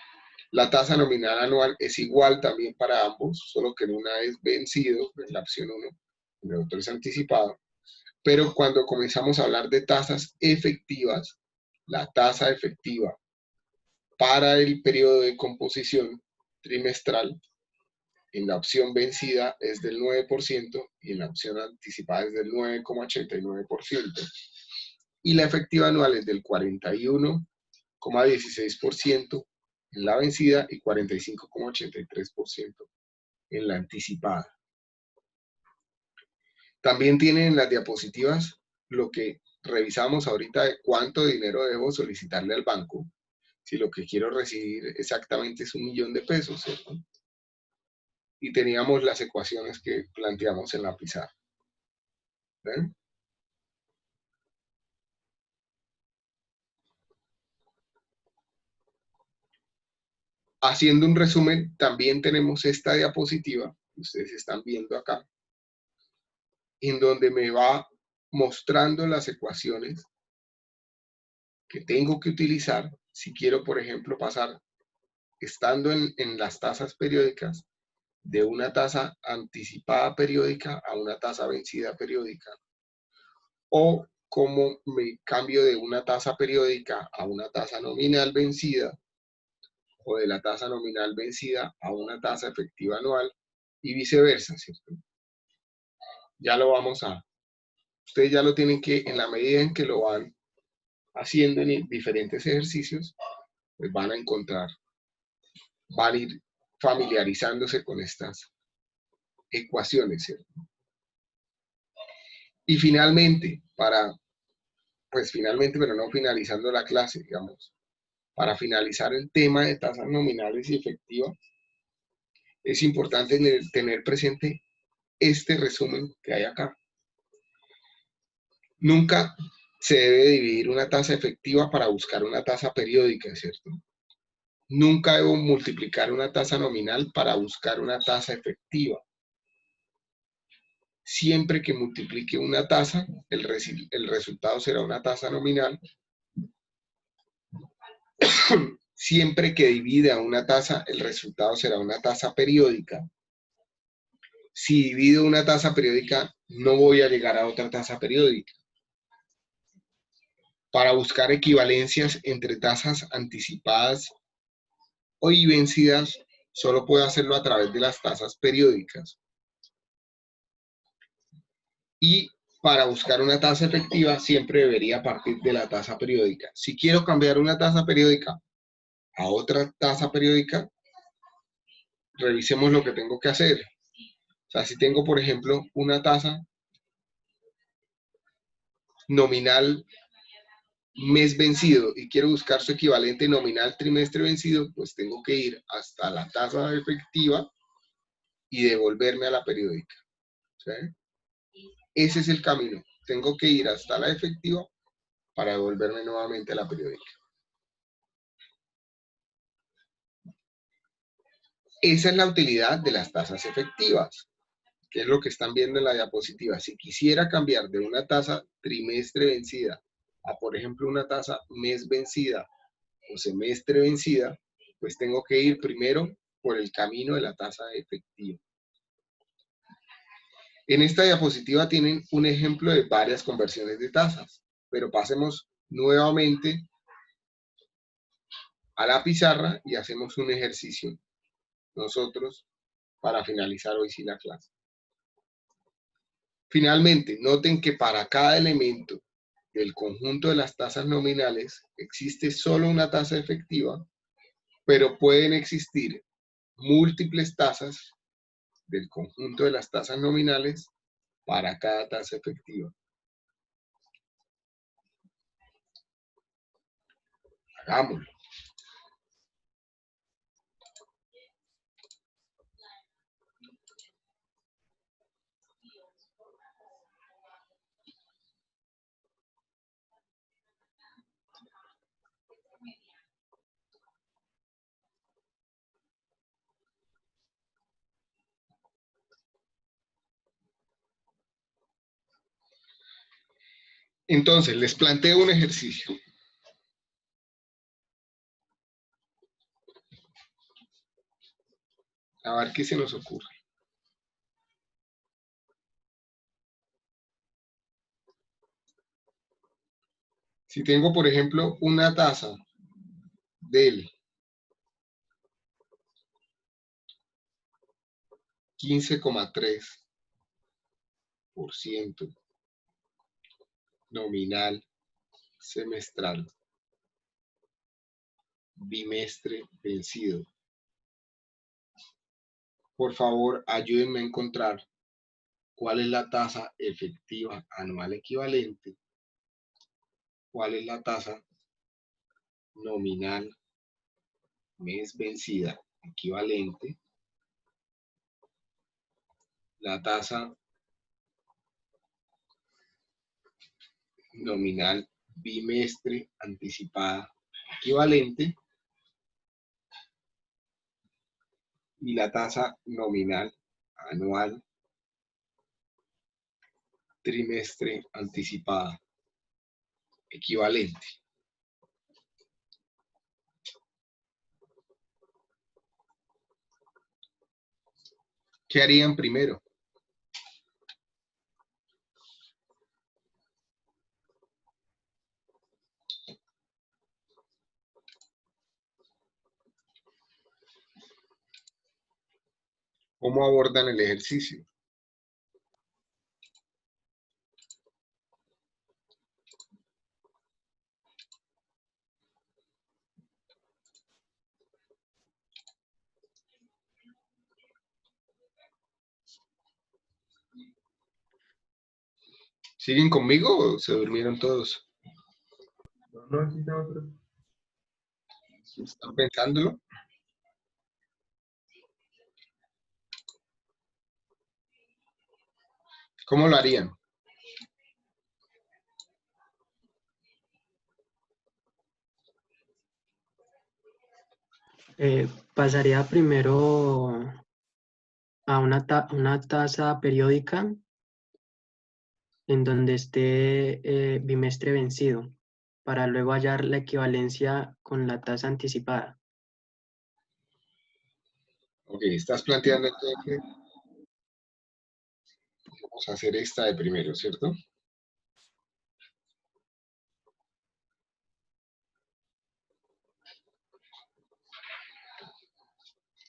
La tasa nominal anual es igual también para ambos, solo que en una es vencido, en la opción 1, en el otro es anticipado. Pero cuando comenzamos a hablar de tasas efectivas, la tasa efectiva para el periodo de composición trimestral, en la opción vencida es del 9% y en la opción anticipada es del 9,89%. Y la efectiva anual es del 41,16% en la vencida y 45,83% en la anticipada. También tienen en las diapositivas lo que revisamos ahorita de cuánto dinero debo solicitarle al banco si lo que quiero recibir exactamente es 1.000.000 de pesos, ¿cierto? Y teníamos las ecuaciones que planteamos en la pizarra. ¿Ven? Haciendo un resumen, también tenemos esta diapositiva que ustedes están viendo acá, en donde me va mostrando las ecuaciones que tengo que utilizar si quiero, por ejemplo, pasar, estando en las tasas periódicas, de una tasa anticipada periódica a una tasa vencida periódica, o cómo me cambio de una tasa periódica a una tasa nominal vencida, o de la tasa nominal vencida a una tasa efectiva anual, y viceversa, ¿cierto? Ya lo vamos a ustedes ya lo tienen que, en la medida en que lo van haciendo en diferentes ejercicios, pues van a encontrar, van a ir familiarizándose con estas ecuaciones, ¿cierto? Y finalmente, finalmente, pero no finalizando la clase, digamos, para finalizar el tema de tasas nominales y efectivas, es importante tener presente este resumen que hay acá. Nunca se debe dividir una tasa efectiva para buscar una tasa periódica, ¿cierto? Nunca debo multiplicar una tasa nominal para buscar una tasa efectiva. Siempre que multiplique una tasa, el resultado será una tasa nominal. Siempre que divida una tasa, el resultado será una tasa periódica. Si divido una tasa periódica, no voy a llegar a otra tasa periódica. Para buscar equivalencias entre tasas anticipadas y vencidas, solo puedo hacerlo a través de las tasas periódicas. Y para buscar una tasa efectiva, siempre debería partir de la tasa periódica. Si quiero cambiar una tasa periódica a otra tasa periódica, revisemos lo que tengo que hacer. O sea, si tengo, por ejemplo, una tasa nominal mes vencido y quiero buscar su equivalente nominal trimestre vencido, pues tengo que ir hasta la tasa efectiva y devolverme a la periódica. ¿Sí? Ese es el camino. Tengo que ir hasta la efectiva para devolverme nuevamente a la periódica. Esa es la utilidad de las tasas efectivas, que es lo que están viendo en la diapositiva. Si quisiera cambiar de una tasa trimestre vencida a, por ejemplo, una tasa mes vencida o semestre vencida, pues tengo que ir primero por el camino de la tasa efectiva. En esta diapositiva tienen un ejemplo de varias conversiones de tasas, pero pasemos nuevamente a la pizarra y hacemos un ejercicio nosotros para finalizar hoy sí la clase. Finalmente, noten que para cada elemento del conjunto de las tasas nominales existe solo una tasa efectiva, pero pueden existir múltiples tasas del conjunto de las tasas nominales para cada tasa efectiva. Hagámoslo. Entonces, les planteo un ejercicio. A ver qué se nos ocurre. Si tengo, por ejemplo, una tasa del 15,3% nominal semestral, bimestre vencido. Por favor, ayúdenme a encontrar cuál es la tasa efectiva anual equivalente, cuál es la tasa nominal mes vencida equivalente, la tasa nominal bimestre anticipada equivalente y la tasa nominal anual trimestre anticipada equivalente. ¿Qué harían primero? ¿Cómo abordan el ejercicio? ¿Siguen conmigo o se durmieron todos? No, aquí está otro. ¿Están pensándolo? ¿Cómo lo harían? Pasaría primero a una tasa periódica en donde esté bimestre vencido, para luego hallar la equivalencia con la tasa anticipada. Ok, estás planteando entonces, vamos a hacer esta de primero, ¿cierto?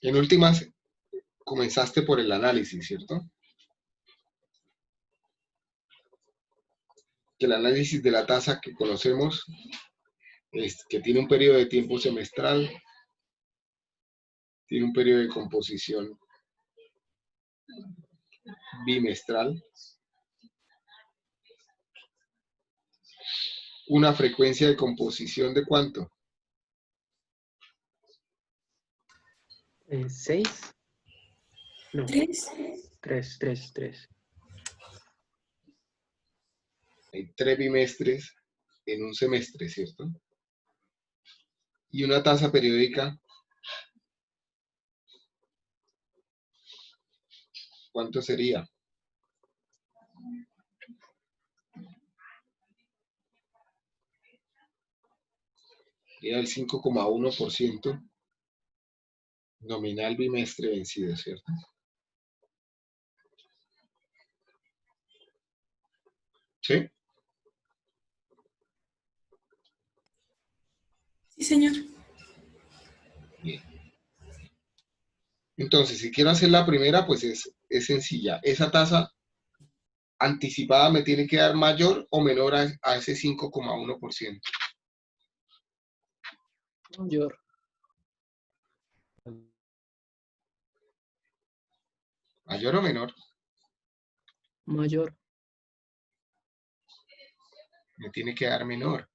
En últimas, comenzaste por el análisis, ¿cierto? Que el análisis de la tasa que conocemos es que tiene un periodo de tiempo semestral, tiene un periodo de composición bimestral, una frecuencia de composición de ¿cuánto? 6, no, 3. 3. Hay 3 bimestres en un semestre, ¿cierto? Y una tasa periódica, ¿cuánto sería? Sería el 5,1% nominal bimestre vencido, ¿cierto? ¿Sí? Sí, señor. Bien. Entonces, si quiero hacer la primera, pues es sencilla. Esa tasa anticipada me tiene que dar mayor o menor a ese 5,1%. Mayor. ¿Mayor o menor? Mayor. Me tiene que dar menor.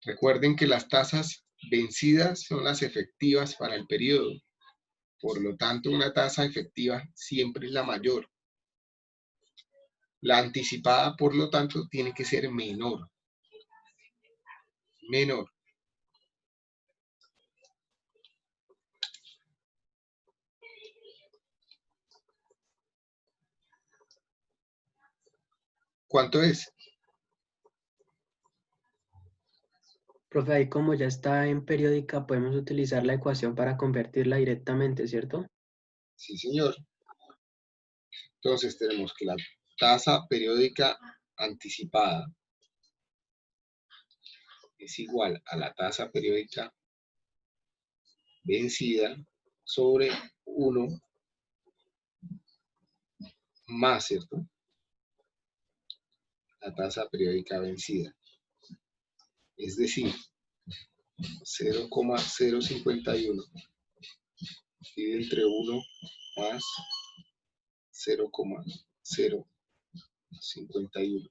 Recuerden que las tasas vencidas son las efectivas para el periodo. Por lo tanto, una tasa efectiva siempre es la mayor. La anticipada, por lo tanto, tiene que ser menor. Menor. ¿Cuánto es? Profe, ahí como ya está en periódica, podemos utilizar la ecuación para convertirla directamente, ¿cierto? Sí, señor. Entonces tenemos que la tasa periódica anticipada es igual a la tasa periódica vencida sobre 1 más, ¿cierto? La tasa periódica vencida. Es decir, 0,051 divide entre 1 más 0,051.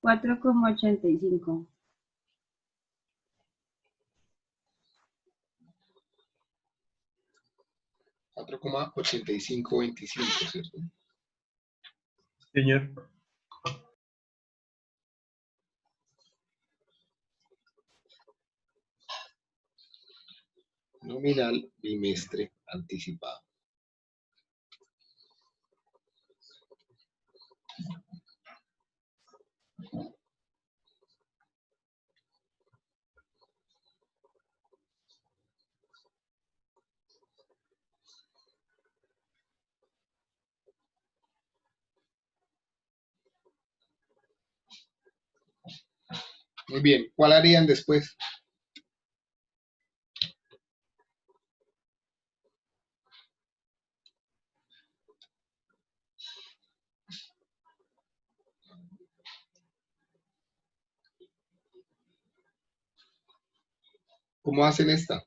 Cuatro coma 85. 4,8525, ¿cierto? Señor. Nominal bimestre anticipado. Muy bien, ¿cuál harían después? ¿Cómo hacen esta?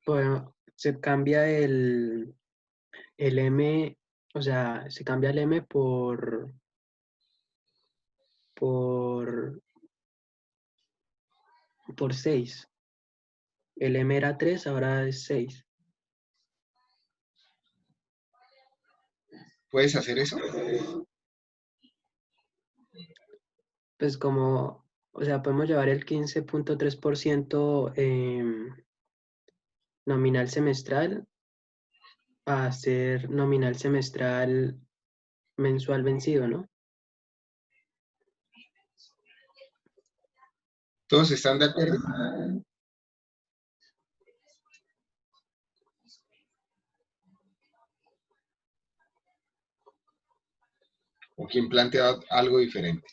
Pues, se cambia el M, o sea, se cambia el M por 6. El M era 3, ahora es 6. ¿Puedes hacer eso? Pues como, o sea, podemos llevar el 15.3% nominal semestral a ser nominal semestral mensual vencido, ¿no? ¿Todos están de acuerdo? ¿O quién plantea algo diferente?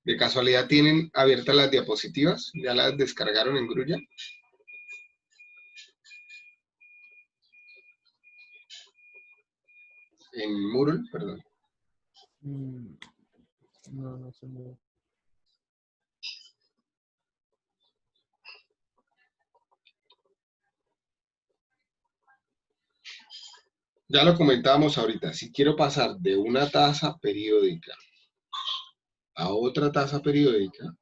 ¿De casualidad tienen abiertas las diapositivas? ¿Ya las descargaron en Grulla? En Moodle, perdón. No, no sé muy bien. Ya lo comentábamos ahorita. Si quiero pasar de una tasa periódica a otra tasa periódica,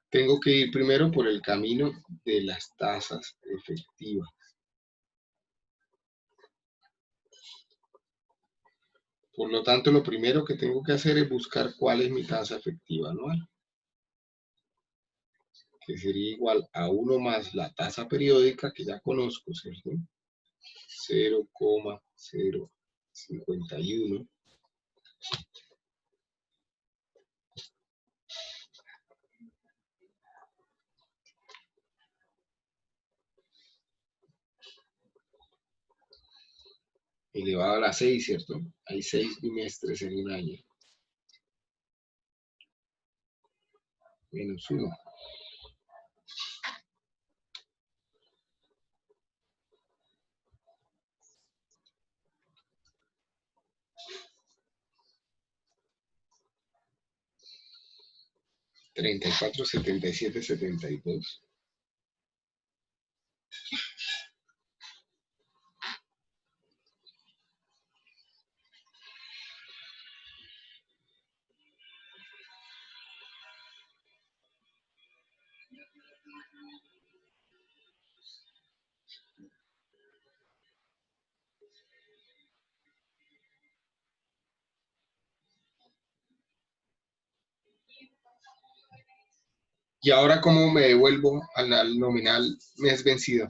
tengo que ir primero por el camino de las tasas efectivas. Por lo tanto, lo primero que tengo que hacer es buscar cuál es mi tasa efectiva anual, que sería igual a 1 más la tasa periódica que ya conozco, ¿cierto? 0,051 elevado a la 6, ¿cierto? Hay 6 bimestres en un año. Menos 1. $34, 77, 72. ¿Y ahora cómo me devuelvo al nominal mes vencido?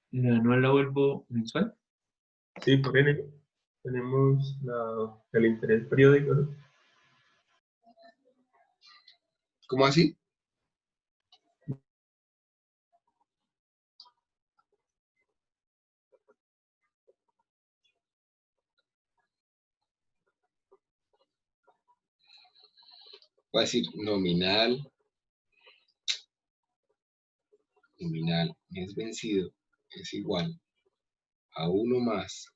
¿La anual la vuelvo mensual? Sí, por N. Tenemos el interés periódico, ¿no? ¿Cómo así? Voy a decir nominal mes vencido es igual a 1 más,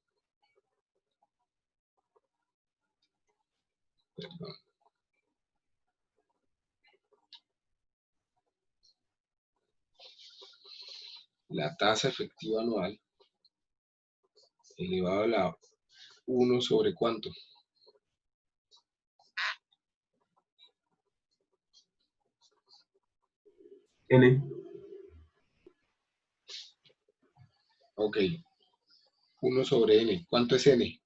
perdón, la tasa efectiva anual elevado a la 1 sobre ¿cuánto? N. Ok, 1 sobre n. ¿Cuánto es n?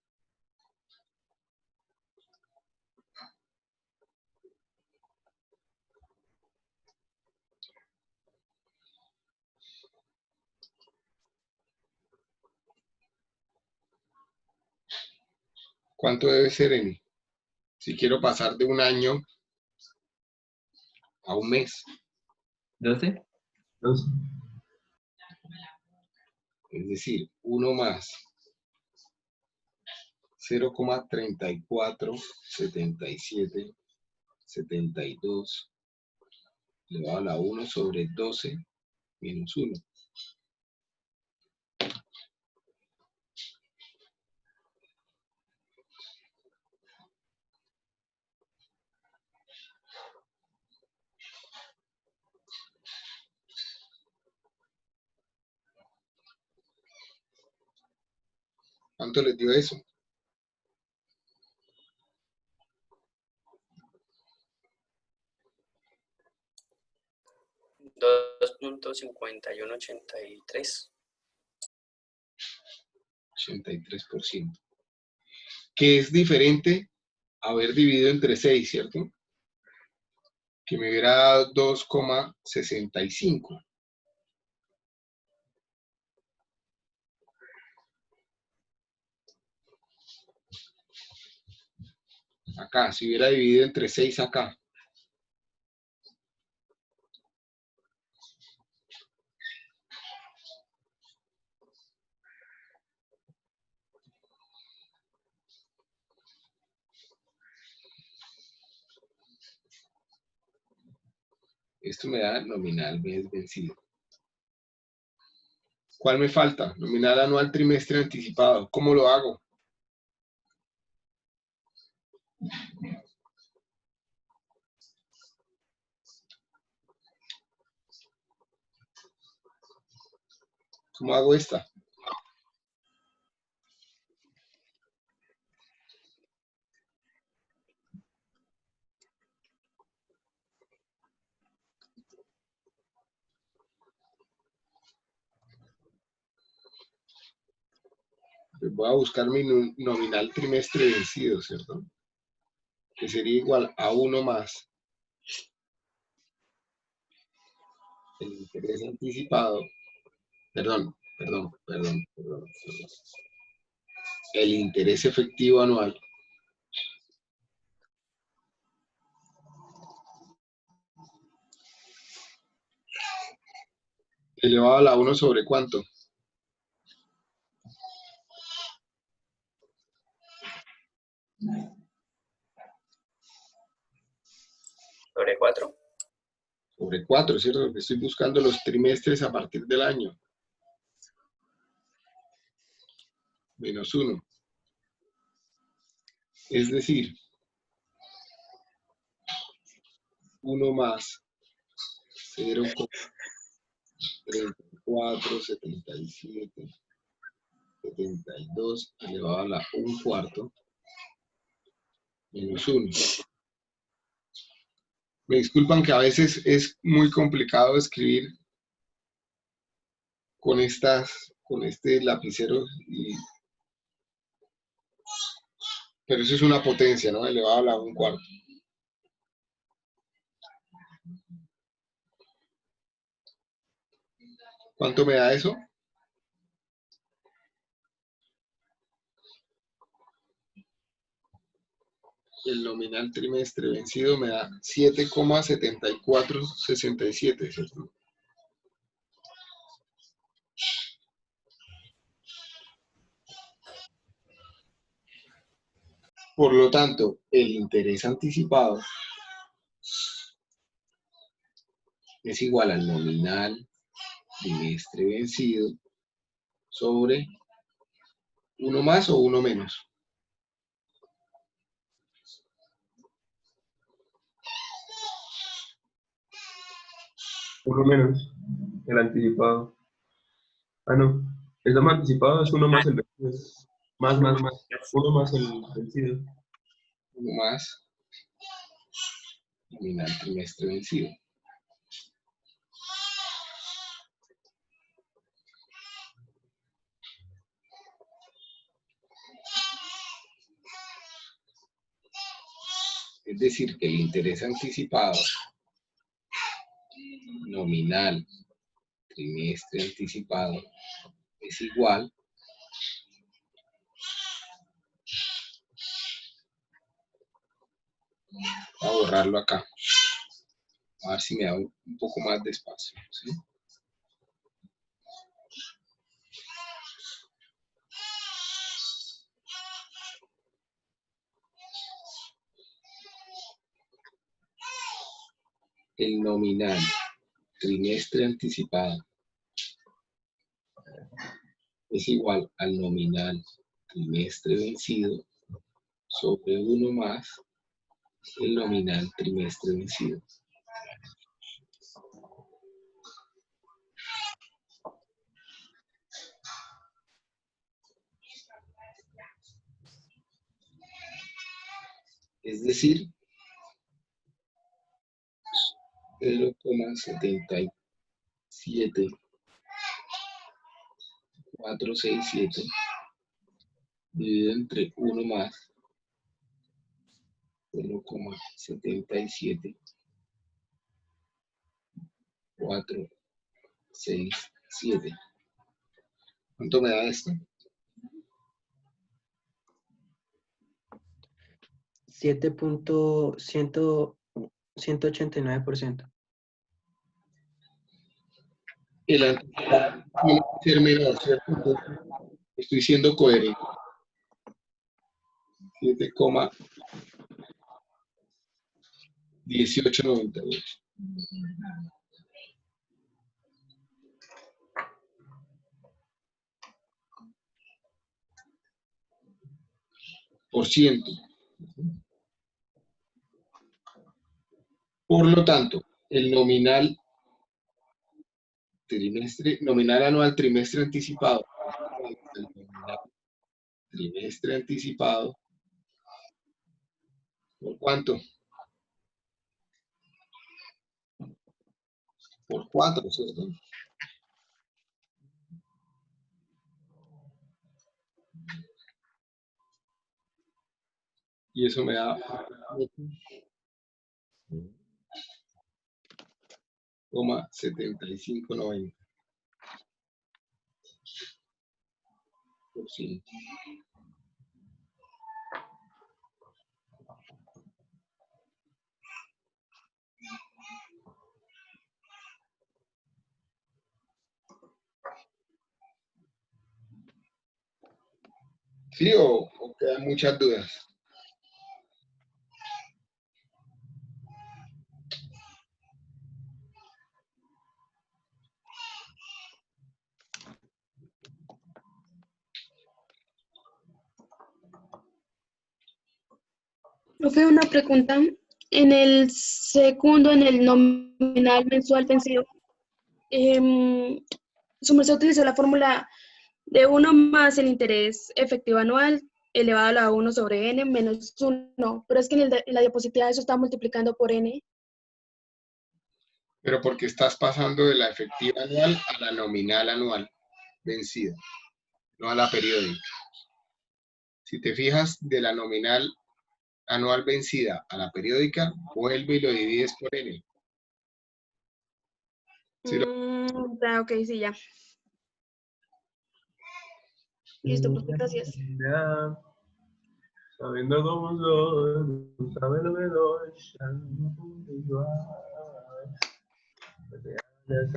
¿Cuánto debe ser n? Si quiero pasar de un año a un mes, ¿12? Entonces, es decir, 1 más 0,347772 elevado a la 1 sobre 12 menos 1. ¿Cuánto les dio eso? $2.5183. 83%. Que es diferente a haber dividido entre 6, ¿cierto? Que me hubiera dado 2,65. Acá, si hubiera dividido entre 6 acá. Esto me da nominal mes vencido. ¿Cuál me falta? Nominal anual trimestre anticipado. ¿Cómo lo hago? ¿Cómo hago esta? Pues voy a buscar mi nominal trimestre vencido, ¿cierto? Que sería igual a 1 más el interés anticipado. Perdón. El interés efectivo anual elevado a la 1 sobre ¿cuánto? Sobre 4. Sobre 4, ¿cierto? Porque estoy buscando los trimestres a partir del año. Menos 1. Es decir, 1 más 0,347772 elevado a la 1/4 menos 1. Me disculpan que a veces es muy complicado escribir con este lapicero, pero eso es una potencia, ¿no? Elevado a la 1/4. ¿Cuánto me da eso? El nominal trimestre vencido me da 7,7467, ¿cierto? Por lo tanto, el interés anticipado es igual al nominal trimestre vencido sobre 1 más o 1 menos. Uno menos el anticipado. Ah, no. El más anticipado es 1 más el vencido. Más. 1 más el vencido. 1 más nominal trimestre vencido. Es decir, que el interés anticipado nominal trimestre anticipado es igual a borrarlo acá. A ver si me da un poco más de espacio, ¿sí? el nominal trimestre anticipado es igual al nominal trimestre vencido sobre 1 más el nominal trimestre vencido. Es decir, 0,77467 dividido entre 1 más 0,77467. ¿Cuánto me da esto? 7.189%. El anticipado tiene que ser menor, ¿cierto? Entonces, estoy siendo coherente. 7,1898. Por ciento. Por lo tanto, el nominal anual trimestre anticipado, el nominal trimestre anticipado, ¿por cuánto? Por 4, ¿cierto? Y eso me da 0,7590%. ¿Sí o quedan muchas dudas? Profe, una pregunta. En el segundo, en el nominal mensual vencido, su merced utilizó la fórmula de 1 más el interés efectivo anual elevado a la 1 sobre n menos 1, pero es que en la diapositiva eso está multiplicando por n. Pero porque estás pasando de la efectiva anual a la nominal anual vencida, no a la periódica. Si te fijas, de la nominal anual vencida a la periódica, vuelve y lo divides por n. ¿Sí Ok, sí, ya. Listo, profe, gracias. Sabiendo cómo soy, sabéndolo,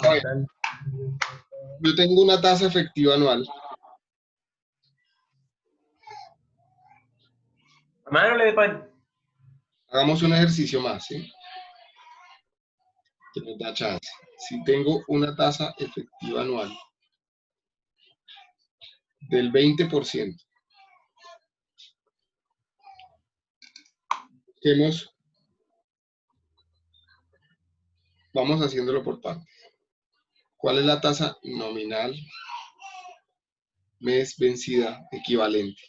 A ver, yo tengo una tasa efectiva anual. Mándale, pan. Hagamos un ejercicio más, ¿sí? Que nos da chance. Si tengo una tasa efectiva anual del 20%, vamos haciéndolo por partes. ¿Cuál es la tasa nominal mes vencida equivalente?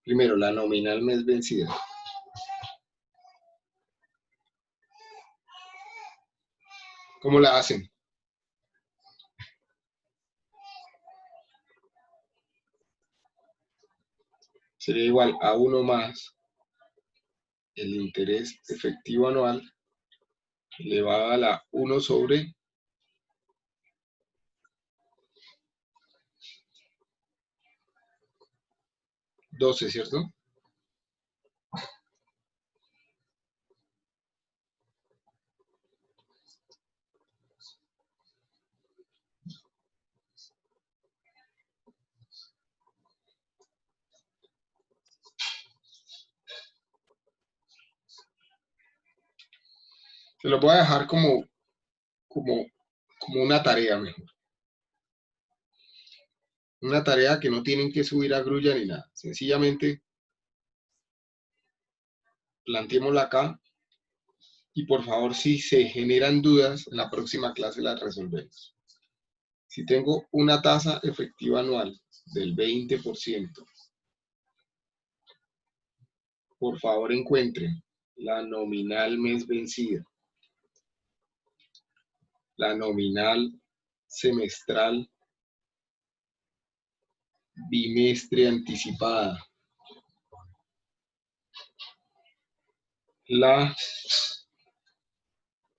Primero, la nominal mes vencida. ¿Cómo la hacen? Sería igual a 1 más el interés efectivo anual elevado a la 1 sobre 12, ¿cierto? Se los voy a dejar como una tarea mejor. Una tarea que no tienen que subir a grulla ni nada. Sencillamente, planteémosla acá y por favor, si se generan dudas, en la próxima clase las resolvemos. Si tengo una tasa efectiva anual del 20%, por favor encuentren la nominal mes vencida, la nominal semestral bimestre anticipada, la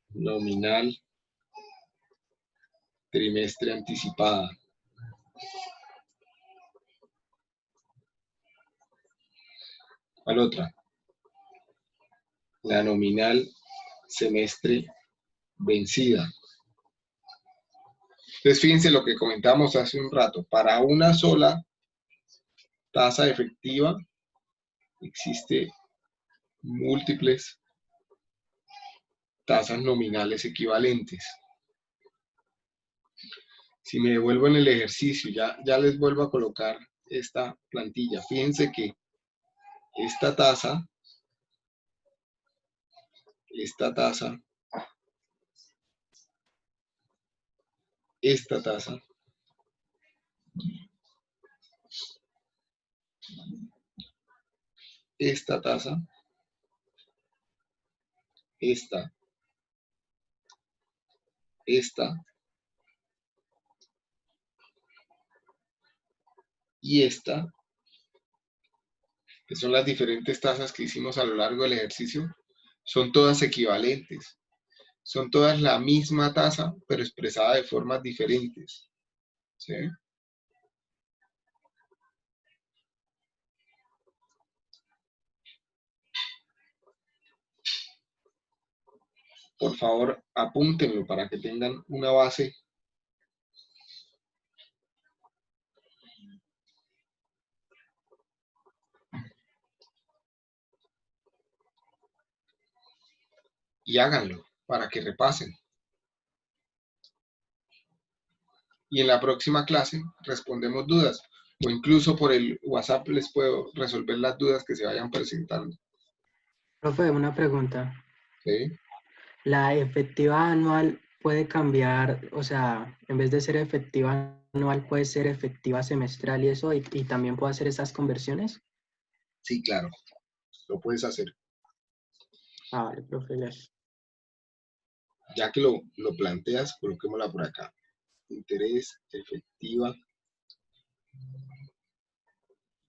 nominal trimestre anticipada. ¿Cuál otra? La nominal semestre vencida. Entonces, fíjense lo que comentamos hace un rato. Para una sola tasa efectiva existe múltiples tasas nominales equivalentes. Si me devuelvo en el ejercicio, ya les vuelvo a colocar esta plantilla. Fíjense que esta tasa, esta tasa, esta tasa, esta tasa, esta, y esta, que son las diferentes tasas que hicimos a lo largo del ejercicio, son todas equivalentes. Son todas la misma tasa, pero expresada de formas diferentes. ¿Sí? Por favor, apúntenlo para que tengan una base. Y háganlo para que repasen. Y en la próxima clase respondemos dudas. O incluso por el WhatsApp les puedo resolver las dudas que se vayan presentando. Profe, una pregunta. ¿Sí? ¿La efectiva anual puede cambiar, o sea, en vez de ser efectiva anual, puede ser efectiva semestral y eso, y también puede hacer esas conversiones? Sí, claro. Lo puedes hacer. Ah, vale, profe, gracias. Ya que lo planteas, coloquémosla por acá. Interés efectiva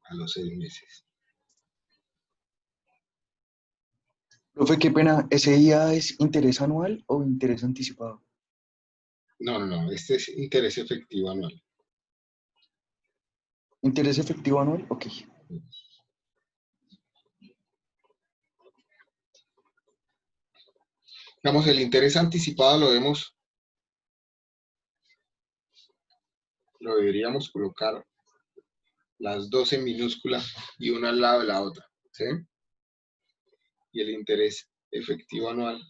a los 6 meses. Profe, qué pena, ¿ese día es interés anual o interés anticipado? No. Este es interés efectivo anual. ¿Interés efectivo anual? Ok. Digamos, el interés anticipado lo deberíamos colocar las dos en minúscula y una al lado de la otra. ¿Sí? Y el interés efectivo anual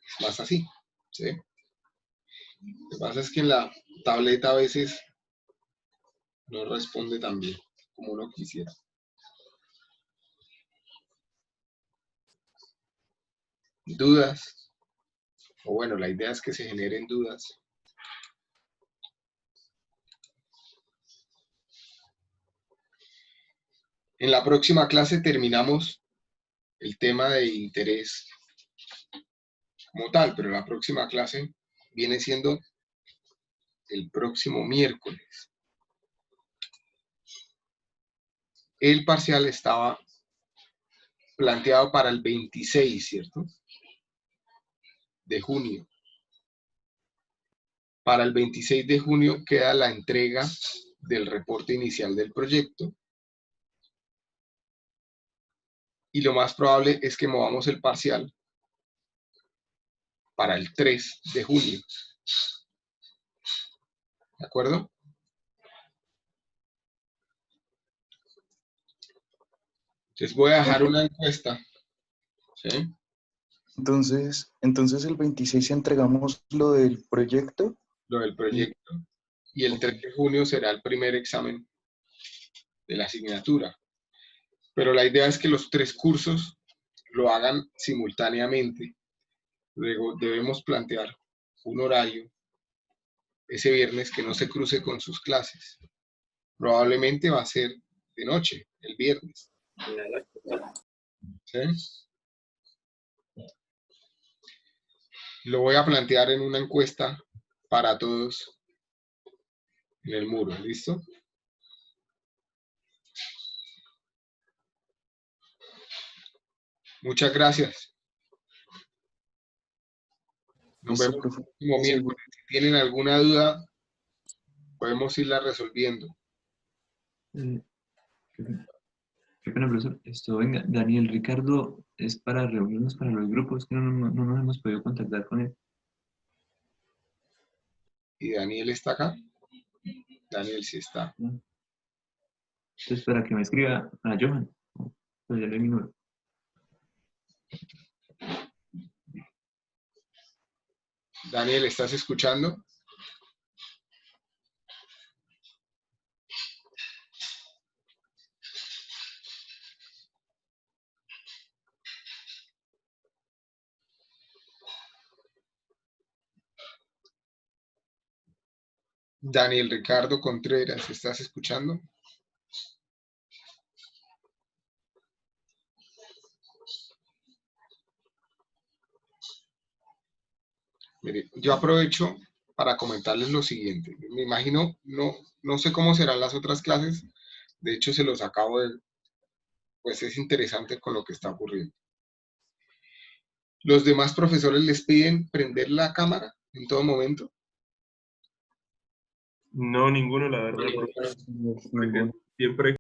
es más así. ¿Sí? Lo que pasa es que en la tableta a veces no responde tan bien como uno quisiera. Dudas, o bueno, la idea es que se generen dudas. En la próxima clase terminamos el tema de interés como tal, pero la próxima clase viene siendo el próximo miércoles. El parcial estaba planteado para el 26, ¿cierto? De junio. Para el 26 de junio queda la entrega del reporte inicial del proyecto. Y lo más probable es que movamos el parcial para el 3 de junio. ¿De acuerdo? Entonces voy a dejar una encuesta. ¿Sí? Entonces el 26 entregamos lo del proyecto. Lo del proyecto. Y el 3 de junio será el primer examen de la asignatura. Pero la idea es que los 3 cursos lo hagan simultáneamente. Luego debemos plantear un horario ese viernes que no se cruce con sus clases. Probablemente va a ser de noche, el viernes. ¿Sí? Lo voy a plantear en una encuesta para todos en el muro. ¿Listo? Muchas gracias. Nos Listo, vemos el profe. próximo miércoles. Si tienen alguna duda, podemos irla resolviendo. Qué pena, profesor. Venga, Daniel Ricardo es para reunirnos para los grupos, que no nos hemos podido contactar con él. ¿Y Daniel está acá? Daniel sí está. Entonces, para que me escriba a Johan, pues ya le doy mi número. Daniel, ¿estás escuchando? Daniel Ricardo Contreras, ¿estás escuchando? Mire, yo aprovecho para comentarles lo siguiente. Me imagino, no sé cómo serán las otras clases, de hecho se los acabo de, pues es interesante con lo que está ocurriendo. ¿Los demás profesores les piden prender la cámara en todo momento? No, ninguno, la verdad, porque siempre